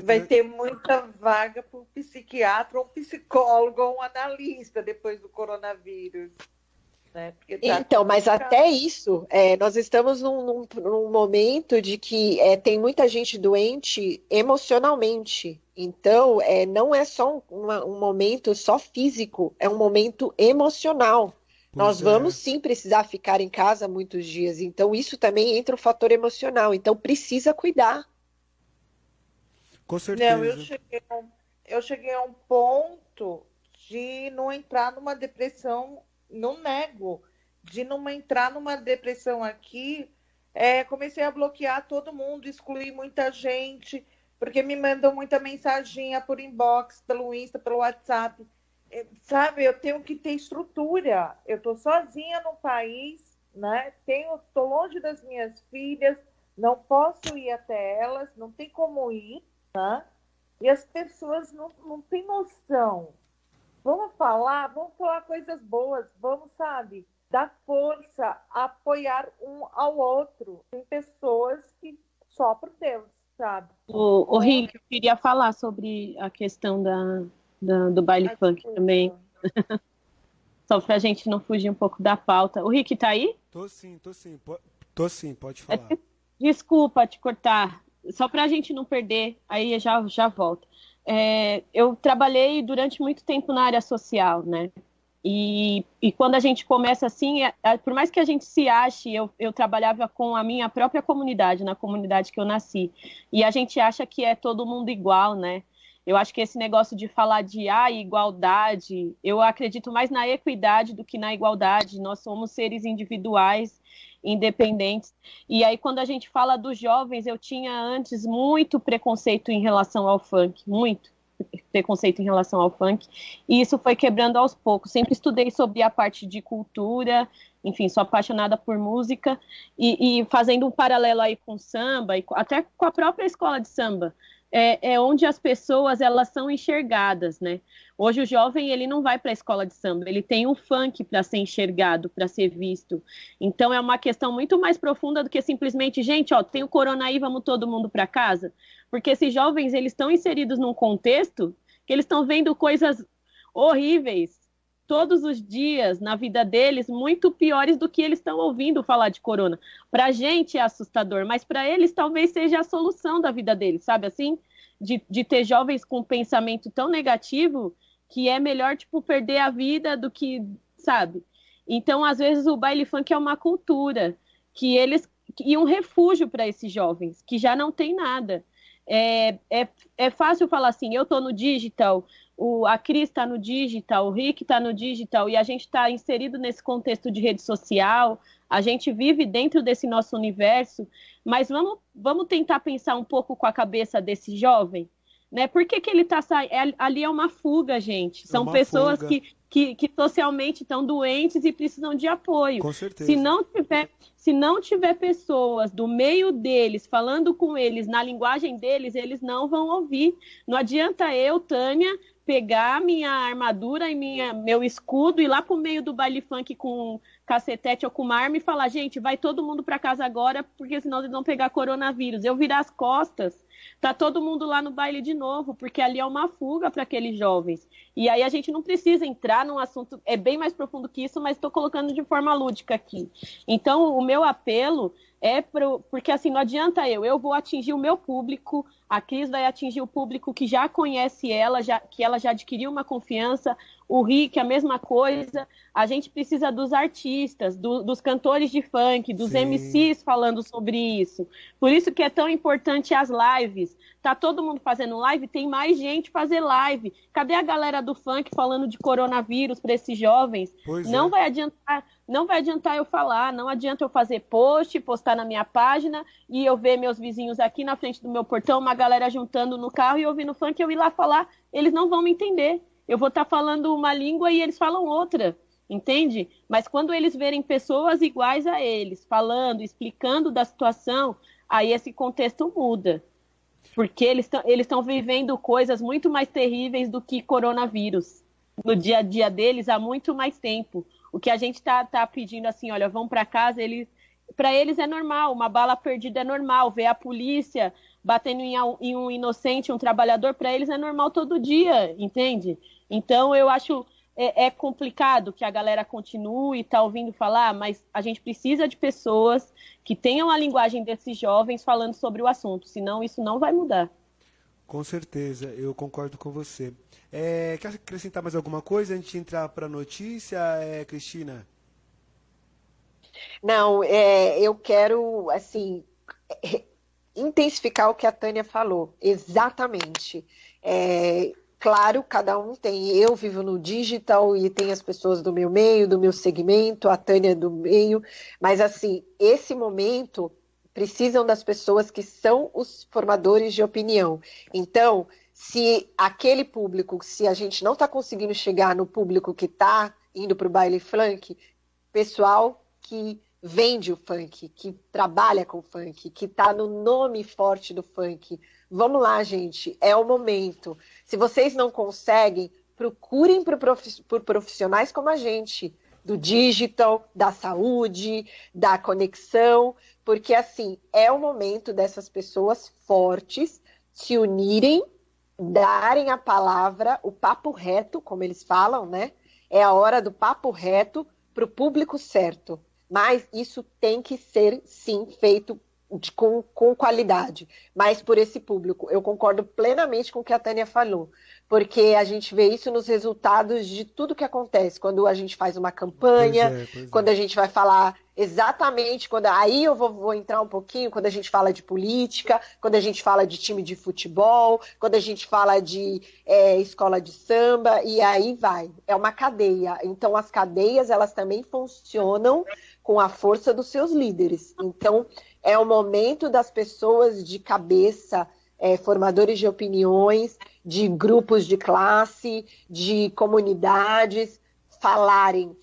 Vai ter muita vaga para um psiquiatra, um psicólogo, ou um analista depois do coronavírus. Né? Então, mas até isso, nós estamos num momento de que tem muita gente doente emocionalmente. Então, não é só um momento só físico, é um momento emocional. Nós vamos sim precisar ficar em casa muitos dias. Então, isso também entra o fator emocional. Então, precisa cuidar. Com certeza. Não, eu cheguei a um ponto de não entrar numa depressão, não nego, de não entrar numa depressão aqui. Comecei a bloquear todo mundo, excluir muita gente, porque me mandam muita mensaginha por inbox, pelo Insta, pelo WhatsApp. Sabe, eu tenho que ter estrutura. Eu estou sozinha no país, né? Estou longe das minhas filhas, não posso ir até elas, não tem como ir, né? E as pessoas não têm noção. Vamos falar coisas boas, vamos, sabe, dar força, apoiar um ao outro. Tem pessoas que só por Deus, sabe? O Rick, eu queria falar sobre a questão do baile funk também. Só pra gente não fugir um pouco da pauta. O Rick tá aí? Tô sim. Tô sim, pode falar. Desculpa te cortar. Só pra gente não perder, aí já volto. Eu trabalhei durante muito tempo na área social, né? E quando a gente começa assim, por mais que a gente se ache, eu trabalhava com a minha própria comunidade, na comunidade que eu nasci. E a gente acha que é todo mundo igual, né? Eu acho que esse negócio de falar de igualdade, eu acredito mais na equidade do que na igualdade. Nós somos seres individuais, independentes. E aí, quando a gente fala dos jovens, eu tinha antes muito preconceito em relação ao funk, muito preconceito em relação ao funk, e isso foi quebrando aos poucos. Sempre estudei sobre a parte de cultura, enfim, sou apaixonada por música, e fazendo um paralelo aí com samba, e até com a própria escola de samba, onde as pessoas, elas são enxergadas, né? Hoje o jovem, ele não vai para a escola de samba, ele tem o funk para ser enxergado, para ser visto. Então é uma questão muito mais profunda do que simplesmente, gente, ó, tem o corona aí, vamos todo mundo para casa. Porque esses jovens, eles estão inseridos num contexto que eles estão vendo coisas horríveis todos os dias na vida deles, muito piores do que eles estão ouvindo falar de corona. Para a gente é assustador, mas para eles talvez seja a solução da vida deles, sabe assim? De ter jovens com um pensamento tão negativo que é melhor, tipo, perder a vida do que, sabe? Então, às vezes, o baile funk é uma cultura e um refúgio para esses jovens, que já não tem nada. É fácil falar assim, eu estou no digital, a Cris está no digital, o Rick está no digital, e a gente está inserido nesse contexto de rede social, a gente vive dentro desse nosso universo, mas vamos tentar pensar um pouco com a cabeça desse jovem, né? Por que ele está saindo? Ali é uma fuga, gente. São pessoas que socialmente estão doentes e precisam de apoio. Com certeza. Se não tiver pessoas do meio deles, falando com eles, na linguagem deles, eles não vão ouvir. Não adianta eu, Tânia, pegar minha armadura e meu escudo e ir lá pro meio do baile funk com cacetete ou com uma arma e falar, gente, vai todo mundo para casa agora, porque senão eles vão pegar coronavírus. Eu virar as costas, tá todo mundo lá no baile de novo, porque ali é uma fuga para aqueles jovens. E aí a gente não precisa entrar num assunto, é bem mais profundo que isso, mas estou colocando de forma lúdica aqui. Então, o meu apelo porque assim, não adianta eu vou atingir o meu público, a Cris vai atingir o público que já conhece ela, que ela já adquiriu uma confiança, o Rick, a mesma coisa. A gente precisa dos artistas, dos cantores de funk, dos Sim. MCs falando sobre isso. Por isso que é tão importante as lives. Tá todo mundo fazendo live, tem mais gente fazer live. Cadê a galera do funk falando de coronavírus para esses jovens? Não vai adiantar eu falar, não adianta eu fazer postar na minha página e eu ver meus vizinhos aqui na frente do meu portão, uma galera juntando no carro e ouvindo funk, eu ir lá falar, eles não vão me entender. Eu vou estar falando uma língua e eles falam outra, entende? Mas quando eles verem pessoas iguais a eles, falando, explicando da situação, aí esse contexto muda. Porque eles estão vivendo coisas muito mais terríveis do que coronavírus. No dia a dia deles, há muito mais tempo. O que a gente tá pedindo assim, olha, vão para casa, para eles é normal, uma bala perdida é normal, ver a polícia batendo em um inocente, um trabalhador, para eles é normal todo dia, entende? Então eu acho complicado que a galera continue e tá ouvindo falar, mas a gente precisa de pessoas que tenham a linguagem desses jovens falando sobre o assunto, senão isso não vai mudar. Com certeza, eu concordo com você. Quer acrescentar mais alguma coisa antes de entrar para a notícia, Cristina? Não, eu quero, assim, intensificar o que a Tânia falou. Exatamente. Claro, cada um tem. Eu vivo no digital e tem as pessoas do meu meio, do meu segmento, a Tânia do meio. Mas, assim, esse momento precisam das pessoas que são os formadores de opinião. Então, se aquele público, se a gente não está conseguindo chegar no público que está indo para o baile funk, pessoal que vende o funk, que trabalha com funk, que está no nome forte do funk. Vamos lá, gente, é o momento. Se vocês não conseguem, procurem por profissionais como a gente, do digital, da saúde, da conexão, porque assim, é o momento dessas pessoas fortes se unirem, darem a palavra, o papo reto, como eles falam, né? É a hora do papo reto para o público certo. Mas isso tem que ser, sim, feito com qualidade, mas por esse público. Eu concordo plenamente com o que a Tânia falou, porque a gente vê isso nos resultados de tudo que acontece, quando a gente faz uma campanha, quando a gente vai falar exatamente, aí eu vou entrar um pouquinho, quando a gente fala de política, quando a gente fala de time de futebol, quando a gente fala de escola de samba, e aí vai. É uma cadeia. Então, as cadeias, elas também funcionam com a força dos seus líderes. Então, é o momento das pessoas de cabeça, formadores de opiniões, de grupos de classe, de comunidades, falarem,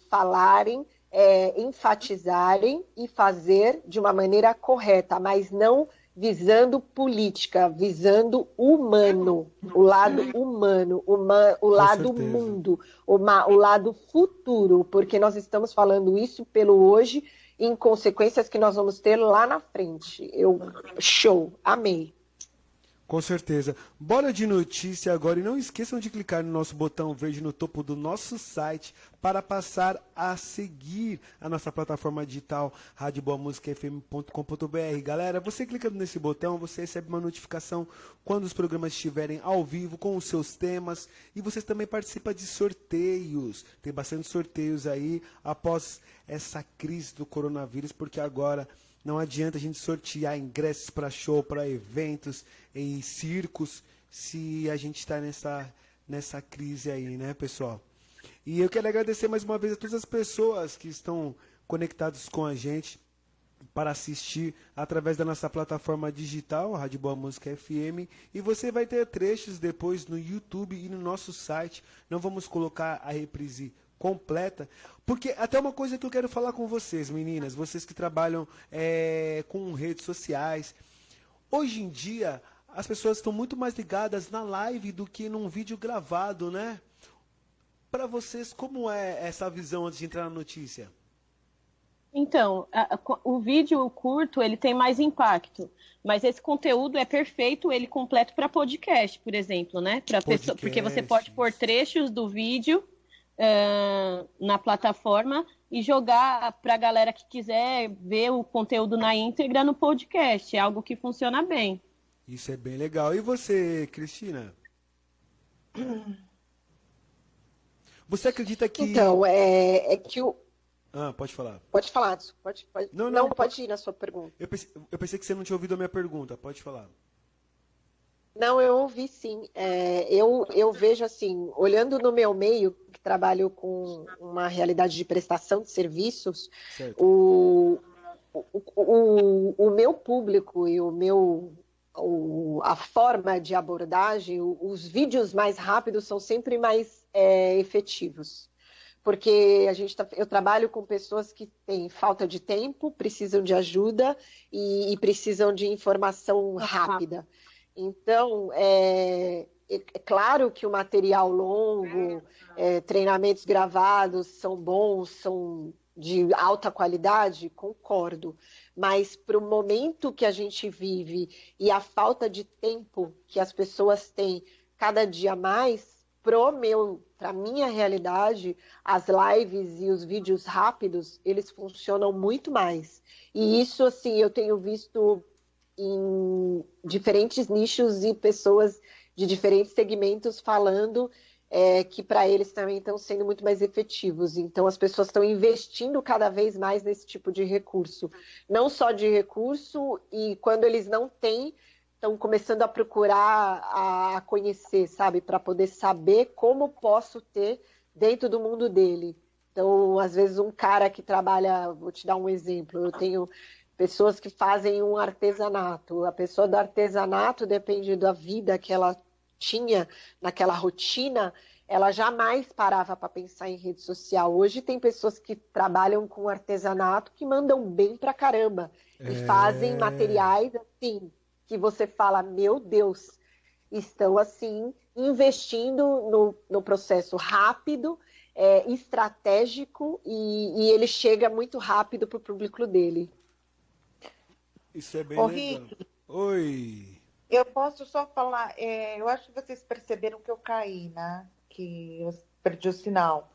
enfatizarem e fazer de uma maneira correta, mas não visando política, visando humano, o lado humano, o lado mundo, o lado futuro, porque nós estamos falando isso pelo hoje, em consequências que nós vamos ter lá na frente. Show, amei. Com certeza. Bora de notícia agora e não esqueçam de clicar no nosso botão verde no topo do nosso site para passar a seguir a nossa plataforma digital radioboamusicafm.com.br. Galera, você clicando nesse botão, você recebe uma notificação quando os programas estiverem ao vivo com os seus temas e você também participa de sorteios. Tem bastante sorteios aí após essa crise do coronavírus, porque agora não adianta a gente sortear ingressos para show, para eventos e circos, se a gente está nessa crise aí, né, pessoal? E eu quero agradecer mais uma vez a todas as pessoas que estão conectadas com a gente para assistir através da nossa plataforma digital, Rádio Boa Música FM, e você vai ter trechos depois no YouTube e no nosso site. Não vamos colocar a reprise completa, porque até uma coisa que eu quero falar com vocês, meninas, vocês que trabalham com redes sociais, hoje em dia as pessoas estão muito mais ligadas na live do que num vídeo gravado, né? Para vocês, como é essa visão antes de entrar na notícia? Então, o vídeo curto, ele tem mais impacto, mas esse conteúdo é perfeito, ele completo para podcast, por exemplo, né? Porque você pode pôr trechos do vídeo na plataforma e jogar para a galera que quiser ver o conteúdo na íntegra no podcast. É algo que funciona bem. Isso é bem legal. E você, Cristina? Você acredita que... Então, é que o... pode falar. Pode falar, pode... Não, pode ir na sua pergunta. Eu pensei que você não tinha ouvido a minha pergunta. Pode falar. Não, eu ouvi sim. Eu vejo assim, olhando no meu meio, que trabalho com uma realidade de prestação de serviços, o meu público e a forma de abordagem, os vídeos mais rápidos são sempre mais efetivos. Porque eu trabalho com pessoas que têm falta de tempo, precisam de ajuda e precisam de informação rápida. Então, é claro que o material longo, treinamentos gravados são bons, são de alta qualidade, concordo. Mas para o momento que a gente vive e a falta de tempo que as pessoas têm cada dia mais, para a minha realidade, as lives e os vídeos rápidos, eles funcionam muito mais. E isso, assim, eu tenho visto em diferentes nichos e pessoas de diferentes segmentos falando que para eles também estão sendo muito mais efetivos. Então, as pessoas estão investindo cada vez mais nesse tipo de recurso. Não só de recurso, e quando eles não têm, estão começando a procurar, a conhecer, sabe? Para poder saber como posso ter dentro do mundo dele. Então, às vezes, um cara que trabalha... Vou te dar um exemplo. Eu tenho pessoas que fazem um artesanato. A pessoa do artesanato, depende da vida que ela tinha naquela rotina, ela jamais parava para pensar em rede social. Hoje tem pessoas que trabalham com artesanato que mandam bem pra caramba e fazem materiais assim que você fala, meu Deus, estão assim investindo no processo rápido, estratégico e ele chega muito rápido para o público dele. Isso é bem Ô, legal. Rick, Oi. eu posso só falar, eu acho que vocês perceberam que eu caí, né? Que eu perdi o sinal.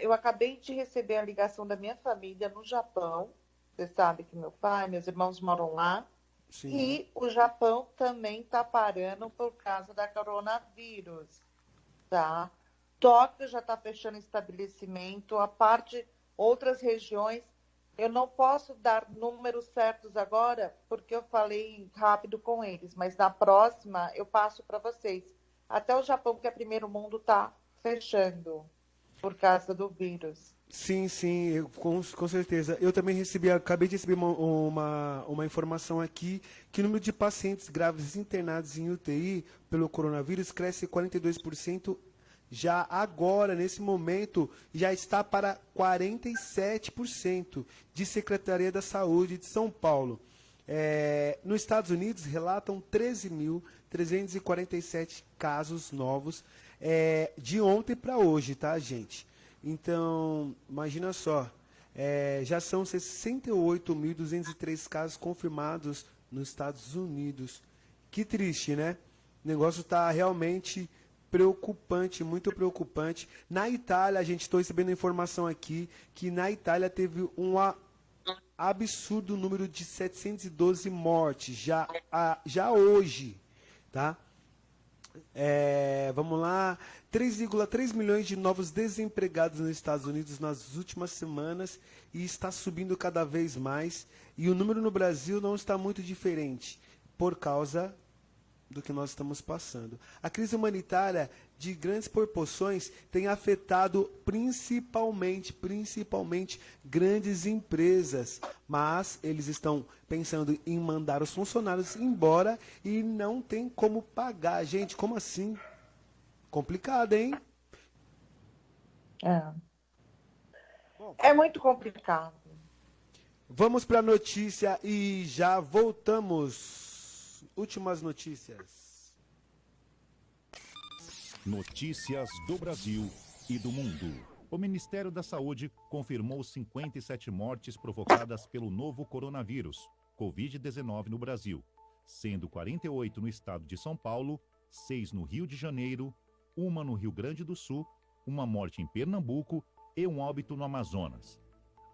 Eu acabei de receber a ligação da minha família no Japão. Você sabe que meu pai, meus irmãos moram lá. Sim. E o Japão também está parando por causa da coronavírus, tá? Tóquio já está fechando estabelecimento, a parte outras regiões. Eu não posso dar números certos agora, porque eu falei rápido com eles, mas na próxima eu passo para vocês. Até o Japão, que é primeiro mundo, está fechando por causa do vírus. Sim, com certeza. Eu também acabei de receber uma informação aqui que o número de pacientes graves internados em UTI pelo coronavírus cresce 42%. Já agora, nesse momento, já está para 47% de Secretaria da Saúde de São Paulo. Nos Estados Unidos, relatam 13.347 casos novos de ontem para hoje, tá, gente? Então, imagina só, já são 68.203 casos confirmados nos Estados Unidos. Que triste, né? O negócio está realmente preocupante, muito preocupante. Na Itália, a gente está recebendo informação aqui que na Itália teve um absurdo número de 712 mortes já hoje, tá? Vamos lá, 3,3 milhões de novos desempregados nos Estados Unidos nas últimas semanas e está subindo cada vez mais. E o número no Brasil não está muito diferente por causa do que nós estamos passando. A crise humanitária de grandes proporções tem afetado principalmente grandes empresas, mas eles estão pensando em mandar os funcionários embora e não tem como pagar. Gente, como assim? Complicado, hein? É muito complicado. Vamos para a notícia e já voltamos. Últimas notícias. Notícias do Brasil e do mundo. O Ministério da Saúde confirmou 57 mortes provocadas pelo novo coronavírus, Covid-19, no Brasil, sendo 48 no estado de São Paulo, 6 no Rio de Janeiro, 1 no Rio Grande do Sul, 1 morte em Pernambuco e 1 óbito no Amazonas.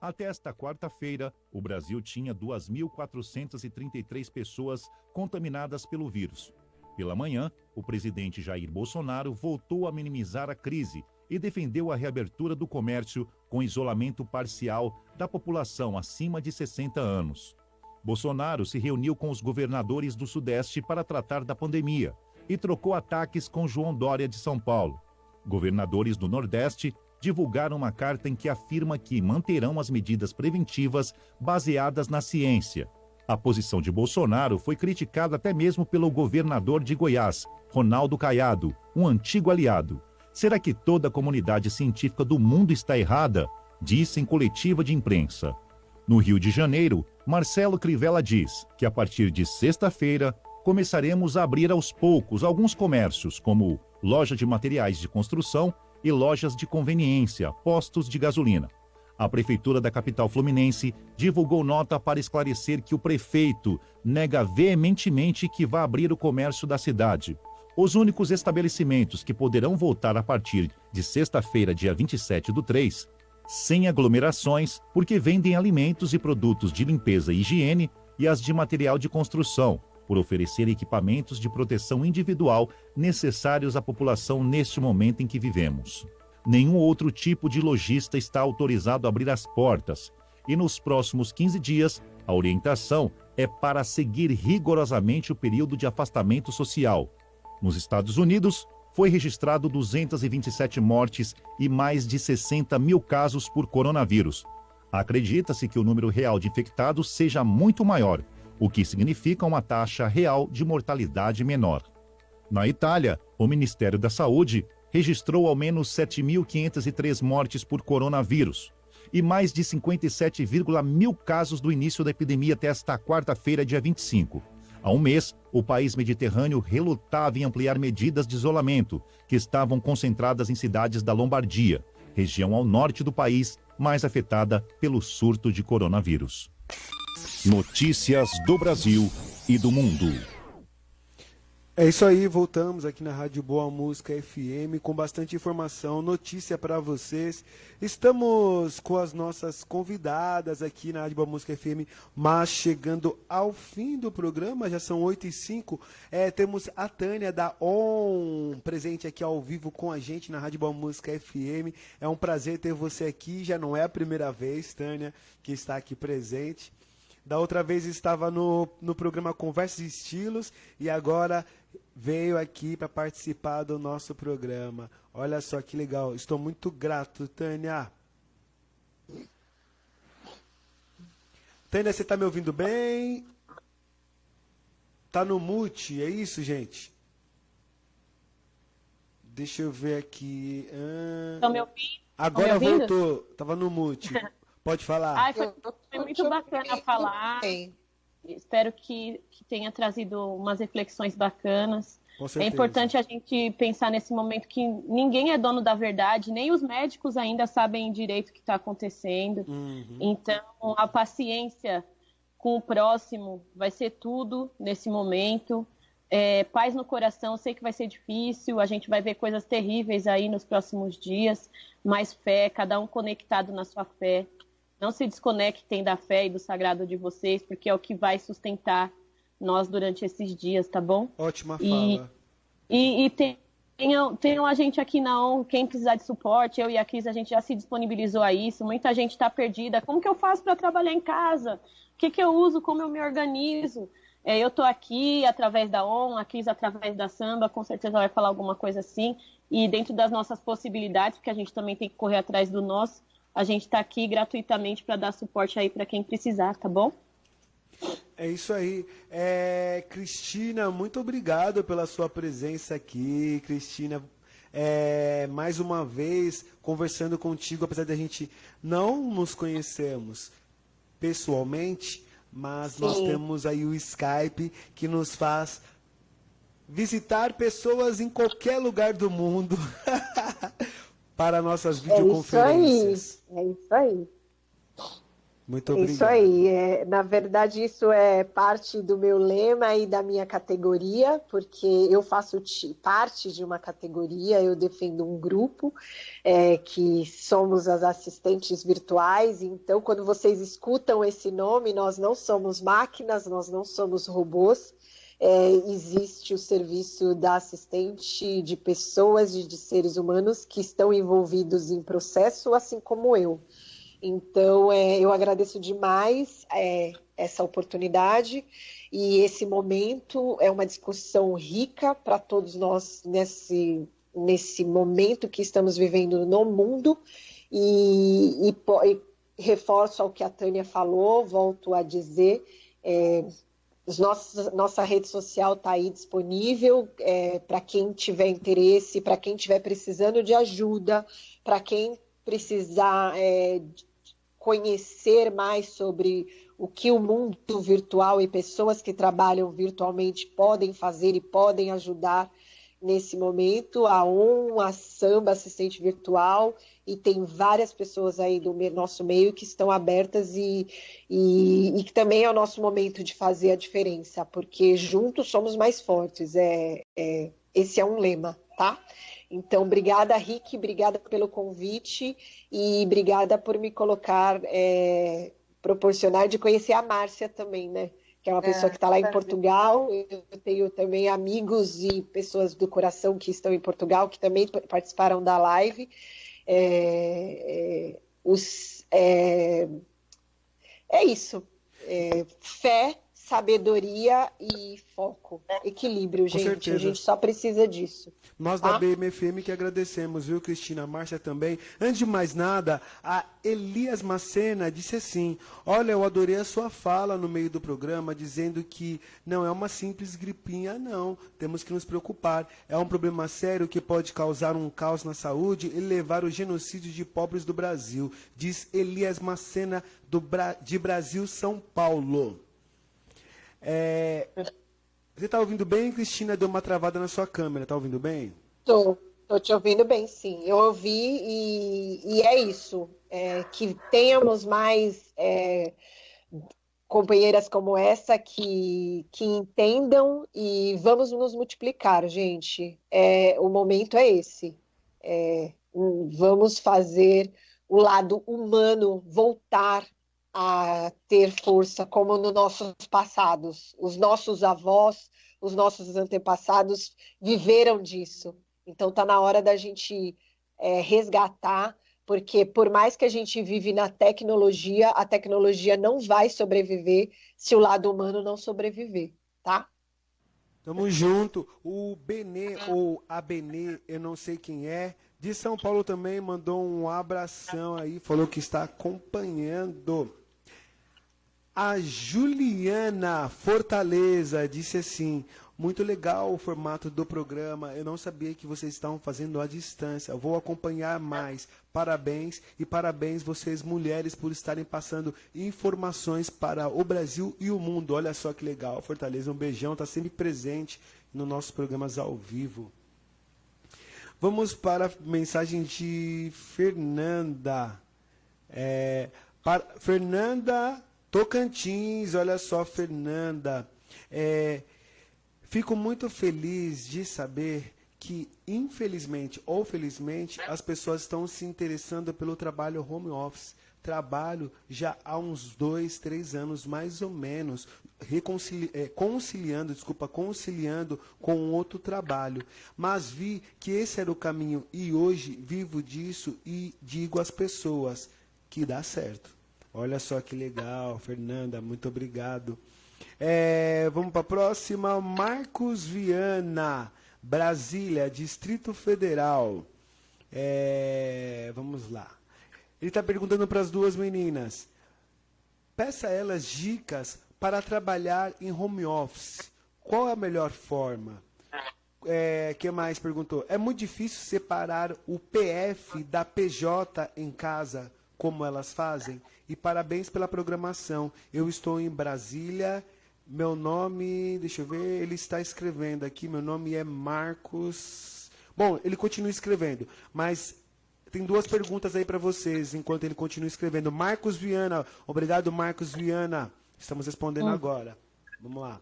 Até esta quarta-feira, o Brasil tinha 2.433 pessoas contaminadas pelo vírus. Pela manhã, o presidente Jair Bolsonaro voltou a minimizar a crise e defendeu a reabertura do comércio com isolamento parcial da população acima de 60 anos. Bolsonaro se reuniu com os governadores do Sudeste para tratar da pandemia e trocou ataques com João Dória de São Paulo. Governadores do Nordeste divulgaram uma carta em que afirma que manterão as medidas preventivas baseadas na ciência. A posição de Bolsonaro foi criticada até mesmo pelo governador de Goiás, Ronaldo Caiado, um antigo aliado. Será que toda a comunidade científica do mundo está errada? Disse em coletiva de imprensa. No Rio de Janeiro, Marcelo Crivella diz que a partir de sexta-feira começaremos a abrir aos poucos alguns comércios, como loja de materiais de construção e lojas de conveniência, postos de gasolina. A Prefeitura da capital fluminense divulgou nota para esclarecer que o prefeito nega veementemente que vá abrir o comércio da cidade. Os únicos estabelecimentos que poderão voltar a partir de sexta-feira, dia 27/3, sem aglomerações, porque vendem alimentos e produtos de limpeza e higiene e as de material de construção, por oferecer equipamentos de proteção individual necessários à população neste momento em que vivemos. Nenhum outro tipo de lojista está autorizado a abrir as portas, e nos próximos 15 dias, a orientação é para seguir rigorosamente o período de afastamento social. Nos Estados Unidos, foi registrado 227 mortes e mais de 60 mil casos por coronavírus. Acredita-se que o número real de infectados seja muito maior, o que significa uma taxa real de mortalidade menor. Na Itália, o Ministério da Saúde registrou ao menos 7.503 mortes por coronavírus e mais de 57,000 casos do início da epidemia até esta quarta-feira, dia 25. Há um mês, o país mediterrâneo relutava em ampliar medidas de isolamento, que estavam concentradas em cidades da Lombardia, região ao norte do país mais afetada pelo surto de coronavírus. Notícias do Brasil e do mundo. É isso aí, voltamos aqui na Rádio Boa Música FM com bastante informação, notícia para vocês. Estamos com as nossas convidadas aqui na Rádio Boa Música FM, mas chegando ao fim do programa, já são 8h05. Temos a Tânia da ON presente aqui ao vivo com a gente na Rádio Boa Música FM. É um prazer ter você aqui, já não é a primeira vez, Tânia, que está aqui presente. Da outra vez estava no programa Conversas e Estilos e agora veio aqui para participar do nosso programa. Olha só que legal. Estou muito grato, Tânia. Tânia, você está me ouvindo bem? Tá no mute, é isso, gente? Deixa eu ver aqui. Estão me ouvindo? Agora voltou. Tava no mute. Pode falar. Foi muito bacana falar. Espero que tenha trazido umas reflexões bacanas. Com certeza. É importante a gente pensar nesse momento que ninguém é dono da verdade, nem os médicos ainda sabem direito o que está acontecendo. Então, a paciência com o próximo vai ser tudo nesse momento. Paz no coração, sei que vai ser difícil, a gente vai ver coisas terríveis aí nos próximos dias, mas fé, cada um conectado na sua fé. Não se desconectem da fé e do sagrado de vocês, porque é o que vai sustentar nós durante esses dias, tá bom? Ótima fala. E tenham a gente aqui na ON, quem precisar de suporte, eu e a Cris, a gente já se disponibilizou a isso. Muita gente está perdida. Como que eu faço para trabalhar em casa? O que eu uso? Como eu me organizo? Eu estou aqui através da ON, a Cris através da Samba, com certeza vai falar alguma coisa assim. E dentro das nossas possibilidades, porque a gente também tem que correr atrás do nosso, a gente está aqui gratuitamente para dar suporte aí para quem precisar, tá bom? É isso aí. Cristina, muito obrigado pela sua presença aqui. Cristina, mais uma vez conversando contigo, apesar de a gente não nos conhecermos pessoalmente, mas nós temos aí o Skype que nos faz visitar pessoas em qualquer lugar do mundo para nossas videoconferências. É isso aí. Muito obrigado. Isso aí. Na verdade, isso é parte do meu lema e da minha categoria, porque eu faço parte de uma categoria, eu defendo um grupo, que somos as assistentes virtuais. Então, quando vocês escutam esse nome, nós não somos máquinas, nós não somos robôs. Existe o serviço da assistente de pessoas, de seres humanos que estão envolvidos em processo, assim como eu. Então, eu agradeço demais essa oportunidade e esse momento é uma discussão rica para todos nós nesse momento que estamos vivendo no mundo e reforço ao que a Tânia falou, volto a dizer, nossa rede social está aí disponível para quem tiver interesse, para quem estiver precisando de ajuda, para quem precisar conhecer mais sobre o que o mundo virtual e pessoas que trabalham virtualmente podem fazer e podem ajudar nesse momento. A ON, a Samba, assistente virtual, e tem várias pessoas aí do nosso meio que estão abertas e que também é o nosso momento de fazer a diferença, porque juntos somos mais fortes. Esse é um lema, tá? Então, obrigada, Rick, obrigada pelo convite e obrigada por me colocar, proporcionar de conhecer a Márcia também, né? Que é uma pessoa que está lá em Portugal. Eu tenho também amigos e pessoas do coração que estão em Portugal, que também participaram da live. É isso. Fé, sabedoria e foco, equilíbrio, gente. certeza. A gente só precisa disso. Nós da BMFM que agradecemos, viu, Cristina? A Márcia também. Antes de mais nada, a Elias Macena disse assim: olha, eu adorei a sua fala no meio do programa, dizendo que não é uma simples gripinha, não. Temos que nos preocupar. É um problema sério que pode causar um caos na saúde e levar ao genocídio de pobres do Brasil. Diz Elias Macena, de Brasil, São Paulo. Você está ouvindo bem, Cristina? Deu uma travada na sua câmera, está ouvindo bem? Tô te ouvindo bem, sim. Eu ouvi e é isso. Que tenhamos mais companheiras como essa que entendam e vamos nos multiplicar, gente. O momento é esse. Vamos fazer o lado humano voltar a ter força, como nos nossos passados. Os nossos avós, os nossos antepassados viveram disso. Então está na hora da gente resgatar, porque por mais que a gente vive na tecnologia, a tecnologia não vai sobreviver se o lado humano não sobreviver, tá? Tamo junto. O Benê, ou a Benê, eu não sei quem é, de São Paulo também, mandou um abração aí, falou que está acompanhando. A Juliana Fortaleza disse assim: muito legal o formato do programa, eu não sabia que vocês estavam fazendo à distância, vou acompanhar mais, parabéns, e parabéns vocês mulheres por estarem passando informações para o Brasil e o mundo. Olha só que legal, Fortaleza, um beijão, está sempre presente nos nossos programas ao vivo. Vamos para a mensagem de Fernanda. Fernanda Tocantins, olha só, Fernanda. Fico muito feliz de saber que, infelizmente ou felizmente, as pessoas estão se interessando pelo trabalho home office. Trabalho já há uns 2, 3 anos, mais ou menos, conciliando com outro trabalho. Mas vi que esse era o caminho e hoje vivo disso e digo às pessoas que dá certo. Olha só que legal, Fernanda, muito obrigado. Vamos para a próxima. Marcos Viana, Brasília, Distrito Federal. Vamos lá. Ele está perguntando para as duas meninas. Peça a elas dicas para trabalhar em home office. Qual é a melhor forma? Que mais perguntou? É muito difícil separar o PF da PJ em casa, como elas fazem? E parabéns pela programação. Eu estou em Brasília. Meu nome, deixa eu ver, ele está escrevendo aqui, meu nome é Marcos. Bom, ele continua escrevendo, mas tem duas perguntas aí para vocês, enquanto ele continua escrevendo. Marcos Viana, obrigado, Marcos Viana. Estamos respondendo agora. Vamos lá.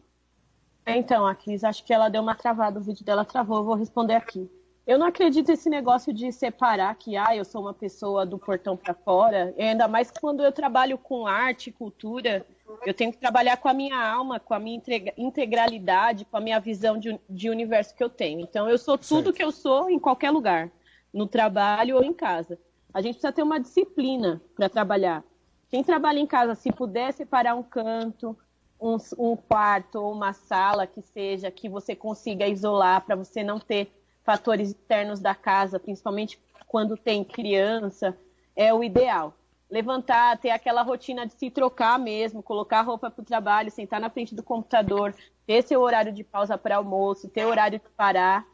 Então, a Cris, acho que ela deu uma travada, o vídeo dela travou, eu vou responder aqui. Eu não acredito nesse negócio de separar que eu sou uma pessoa do portão para fora, ainda mais quando eu trabalho com arte, cultura, eu tenho que trabalhar com a minha alma, com a minha integralidade, com a minha visão de universo que eu tenho. Então, eu sou tudo que eu sou em qualquer lugar, no trabalho ou em casa. A gente precisa ter uma disciplina para trabalhar. Quem trabalha em casa, se puder separar um canto, um quarto ou uma sala que seja, que você consiga isolar para você não ter fatores externos da casa, principalmente quando tem criança, é o ideal. Levantar, ter aquela rotina de se trocar mesmo, colocar a roupa para o trabalho, sentar na frente do computador, ter seu horário de pausa para almoço, ter horário de parar,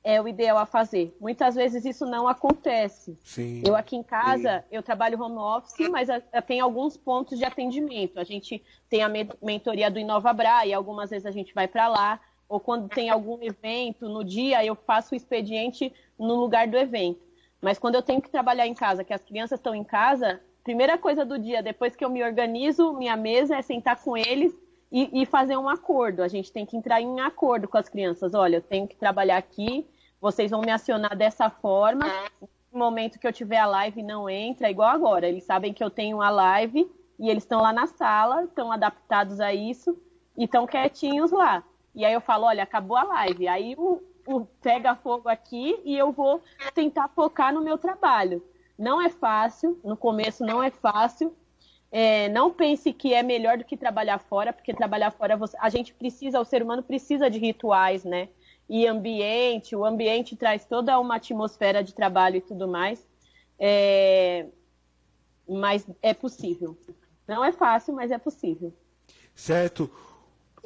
é o ideal a fazer. Muitas vezes isso não acontece. Sim. Eu aqui em casa, eu trabalho home office, mas tem alguns pontos de atendimento. A gente tem a mentoria do InovaBra e algumas vezes a gente vai para lá, ou quando tem algum evento no dia, eu faço o expediente no lugar do evento. Mas quando eu tenho que trabalhar em casa, que as crianças estão em casa, primeira coisa do dia, depois que eu me organizo, minha mesa é sentar com eles e fazer um acordo. A gente tem que entrar em acordo com as crianças. Olha, eu tenho que trabalhar aqui, vocês vão me acionar dessa forma. No momento que eu tiver a live, não entra, igual agora. Eles sabem que eu tenho a live e eles estão lá na sala, estão adaptados a isso e estão quietinhos lá. E aí eu falo, olha, acabou a live. Aí o pega fogo aqui e eu vou tentar focar no meu trabalho. Não é fácil, no começo não é fácil. Não pense que é melhor do que trabalhar fora, porque trabalhar fora a gente precisa, o ser humano precisa de rituais, né? E ambiente, o ambiente traz toda uma atmosfera de trabalho e tudo mais. Mas é possível. Não é fácil, mas é possível. Certo.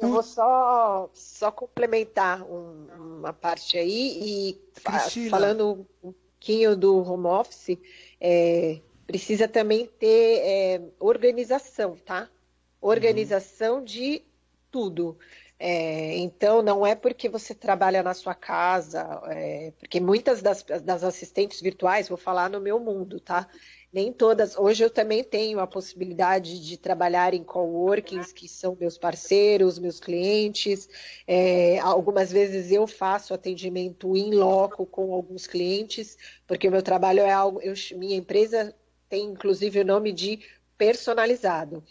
Eu vou só complementar uma parte aí e Cristina, falando um pouquinho do home office, precisa também ter organização, tá? Organização de tudo. Então, não é porque você trabalha na sua casa, porque muitas das assistentes virtuais, vou falar no meu mundo, tá? Nem todas. Hoje eu também tenho a possibilidade de trabalhar em coworkings, que são meus parceiros, meus clientes. Algumas vezes eu faço atendimento in loco com alguns clientes, porque o meu trabalho é algo. Minha empresa tem inclusive o nome de personalizado.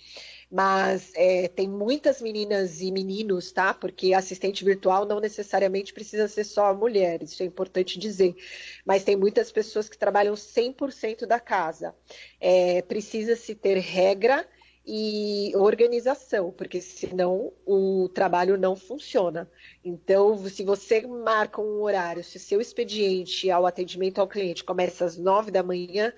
Mas tem muitas meninas e meninos, tá? Porque assistente virtual não necessariamente precisa ser só mulher, isso é importante dizer. Mas tem muitas pessoas que trabalham 100% da casa. Precisa-se ter regra e organização, porque senão o trabalho não funciona. Então, se você marca um horário, se o seu expediente ao atendimento ao cliente começa às 9 da manhã,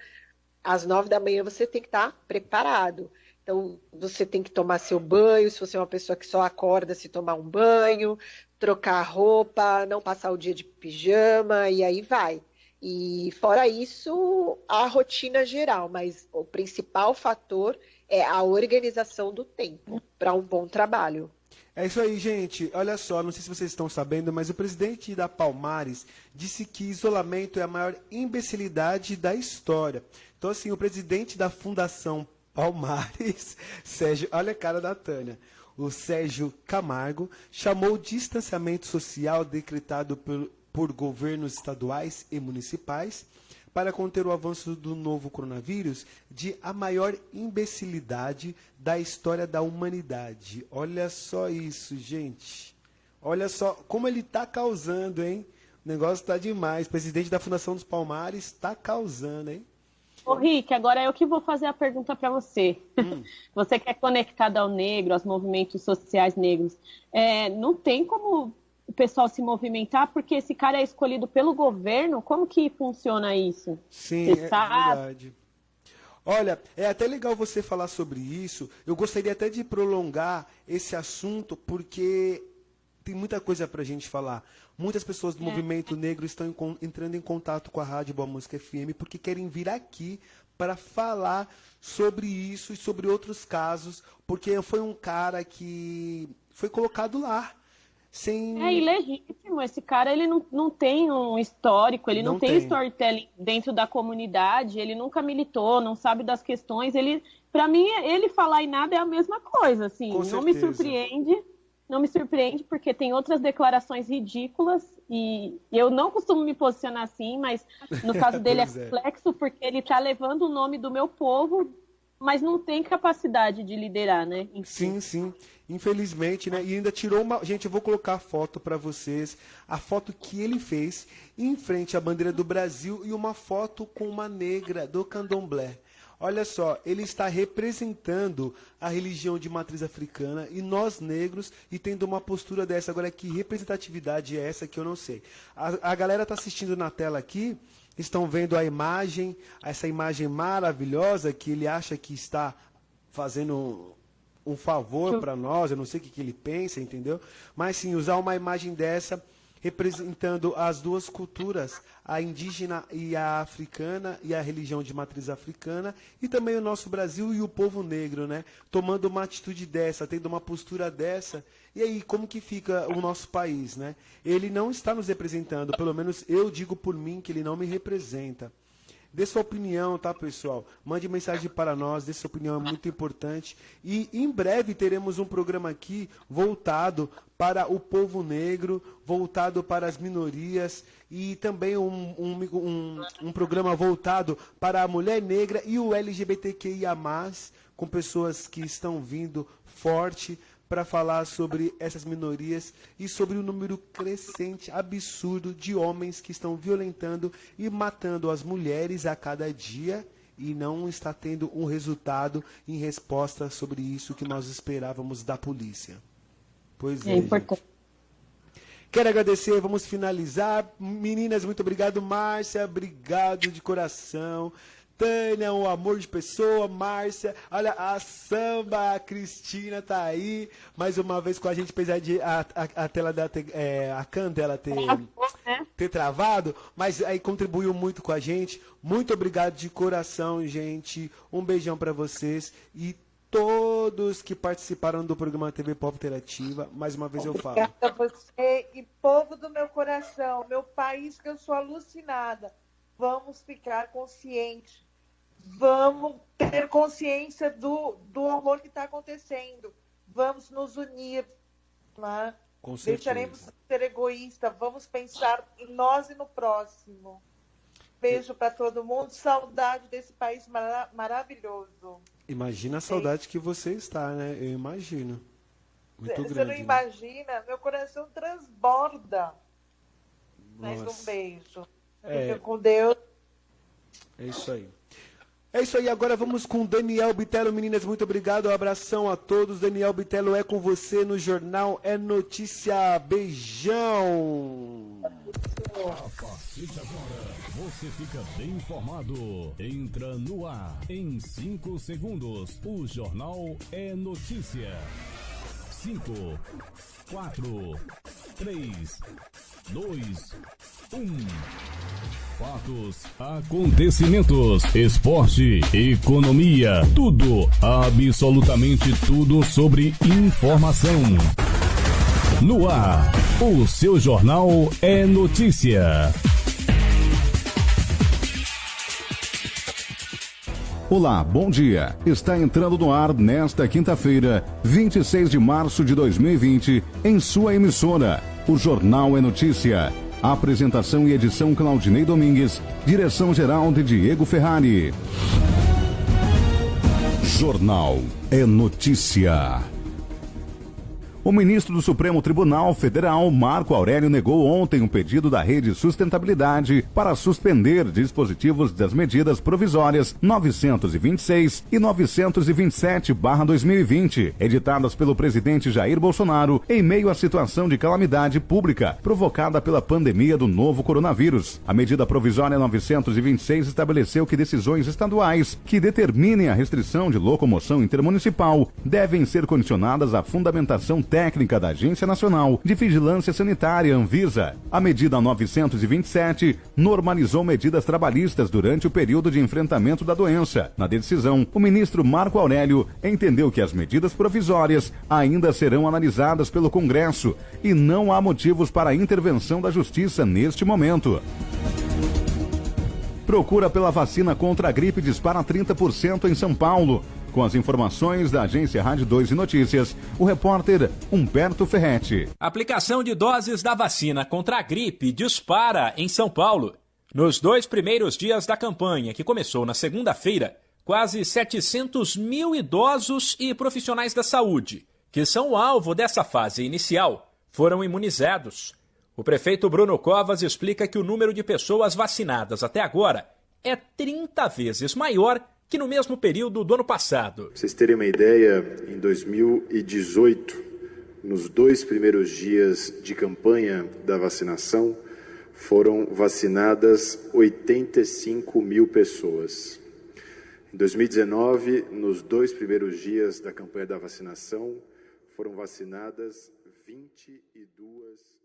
às 9 da manhã você tem que estar preparado. Então, você tem que tomar seu banho, se você é uma pessoa que só acorda, se tomar um banho, trocar a roupa, não passar o dia de pijama, e aí vai. E fora isso, a rotina geral, mas o principal fator é a organização do tempo para um bom trabalho. É isso aí, gente. Olha só, não sei se vocês estão sabendo, mas o presidente da Palmares disse que isolamento é a maior imbecilidade da história. Então, assim, o presidente da Fundação Palmares, Sérgio, olha a cara da Tânia, o Sérgio Camargo, chamou o distanciamento social decretado por governos estaduais e municipais para conter o avanço do novo coronavírus de a maior imbecilidade da história da humanidade. Olha só isso, gente. Olha só como ele está causando, hein? O negócio está demais. O presidente da Fundação dos Palmares está causando, hein? Ô, Rick, agora eu que vou fazer a pergunta para você. Você que é conectado ao negro, aos movimentos sociais negros. Não tem como o pessoal se movimentar porque esse cara é escolhido pelo governo? Como que funciona isso? Sim, você sabe? Verdade. Olha, é até legal você falar sobre isso. Eu gostaria até de prolongar esse assunto porque tem muita coisa para a gente falar. Muitas pessoas do movimento negro estão entrando em contato com a Rádio Boa Música FM porque querem vir aqui para falar sobre isso e sobre outros casos, porque foi um cara que foi colocado lá. É ilegítimo. Esse cara ele não tem um histórico, ele não tem storytelling dentro da comunidade, ele nunca militou, não sabe das questões. Para mim, ele falar em nada é a mesma coisa. Assim, não me surpreende. Não me surpreende porque tem outras declarações ridículas e eu não costumo me posicionar assim, mas no caso dele é complexo porque ele está levando o nome do meu povo, mas não tem capacidade de liderar, né? Sim, Enfim. sim. Infelizmente, né? E ainda tirou uma... Gente, eu vou colocar a foto para vocês. A foto que ele fez em frente à bandeira do Brasil e uma foto com uma negra do candomblé. Olha só, ele está representando a religião de matriz africana e nós negros e tendo uma postura dessa. Agora, que representatividade é essa que eu não sei. A galera está assistindo na tela aqui, estão vendo a imagem, essa imagem maravilhosa que ele acha que está fazendo um favor para nós. Eu não sei o que ele pensa, entendeu? Mas sim, usar uma imagem dessa representando as duas culturas, a indígena e a africana, e a religião de matriz africana, e também o nosso Brasil e o povo negro, né? Tomando uma atitude dessa, tendo uma postura dessa. E aí, como que fica o nosso país, né? Ele não está nos representando, pelo menos eu digo por mim que ele não me representa. Dê sua opinião, tá, pessoal? Mande mensagem para nós, dê sua opinião, é muito importante. E em breve teremos um programa aqui voltado para o povo negro, voltado para as minorias e também um programa voltado para a mulher negra e o LGBTQIA+, com pessoas que estão vindo forte para falar sobre essas minorias e sobre o número crescente, absurdo de homens que estão violentando e matando as mulheres a cada dia e não está tendo um resultado em resposta sobre isso que nós esperávamos da polícia. Pois é, importante. gente. Quero agradecer, vamos finalizar. Meninas, muito obrigado. Márcia, obrigado de coração. Tânia, um amor de pessoa. Márcia, olha, a Samba, a Cristina tá aí, mais uma vez com a gente, apesar de a tela dela a cam dela ter travado, mas aí contribuiu muito com a gente. Muito obrigado de coração, gente. Um beijão para vocês e todos que participaram do programa TV Pop Interativa. Mais uma vez eu falo. Obrigada a você e povo do meu coração, meu país que eu sou alucinada. Vamos ficar conscientes. Vamos ter consciência do horror que está acontecendo. Vamos nos unir. Né? Com certeza. Deixaremos de ser egoístas. Vamos pensar em nós e no próximo. Beijo para todo mundo. Saudade desse país maravilhoso. Imagina a saudade que você está, né? Eu imagino. Muito grande. Você não imagina? Meu coração transborda. Mas um beijo. Fica com Deus. É isso aí. É isso aí, agora vamos com Daniel Bitelo. Meninas, muito obrigado, um abração a todos. Daniel Bitelo é com você no Jornal É Notícia. Beijão! A partir de agora, você fica bem informado. Entra no ar, em 5 segundos. O Jornal É Notícia. 5, 4, 3, 2, 1... Fatos, acontecimentos, esporte, economia, tudo, absolutamente tudo sobre informação. No ar, o seu Jornal É Notícia. Olá, bom dia. Está entrando no ar nesta quinta-feira, 26 de março de 2020, em sua emissora, o Jornal É Notícia. Apresentação e edição Claudinei Domingues. Direção-geral de Diego Ferrari. Jornal É Notícia. O ministro do Supremo Tribunal Federal, Marco Aurélio, negou ontem um pedido da Rede Sustentabilidade para suspender dispositivos das medidas provisórias 926 e 927/2020, editadas pelo presidente Jair Bolsonaro em meio à situação de calamidade pública provocada pela pandemia do novo coronavírus. A medida provisória 926 estabeleceu que decisões estaduais que determinem a restrição de locomoção intermunicipal devem ser condicionadas à fundamentação técnica da Agência Nacional de Vigilância Sanitária, Anvisa. A medida 927 normalizou medidas trabalhistas durante o período de enfrentamento da doença. Na decisão, o ministro Marco Aurélio entendeu que as medidas provisórias ainda serão analisadas pelo Congresso e não há motivos para a intervenção da Justiça neste momento. Procura pela vacina contra a gripe dispara 30% em São Paulo. Com as informações da agência Rádio 2 e Notícias, o repórter Humberto Ferretti. A aplicação de doses da vacina contra a gripe dispara em São Paulo. Nos 2 primeiros dias da campanha, que começou na segunda-feira, quase 700 mil idosos e profissionais da saúde, que são o alvo dessa fase inicial, foram imunizados. O prefeito Bruno Covas explica que o número de pessoas vacinadas até agora é 30 vezes maior que no mesmo período do ano passado. Pra vocês terem uma ideia, em 2018, nos 2 primeiros dias de campanha da vacinação, foram vacinadas 85 mil pessoas. Em 2019, nos 2 primeiros dias da campanha da vacinação, foram vacinadas 22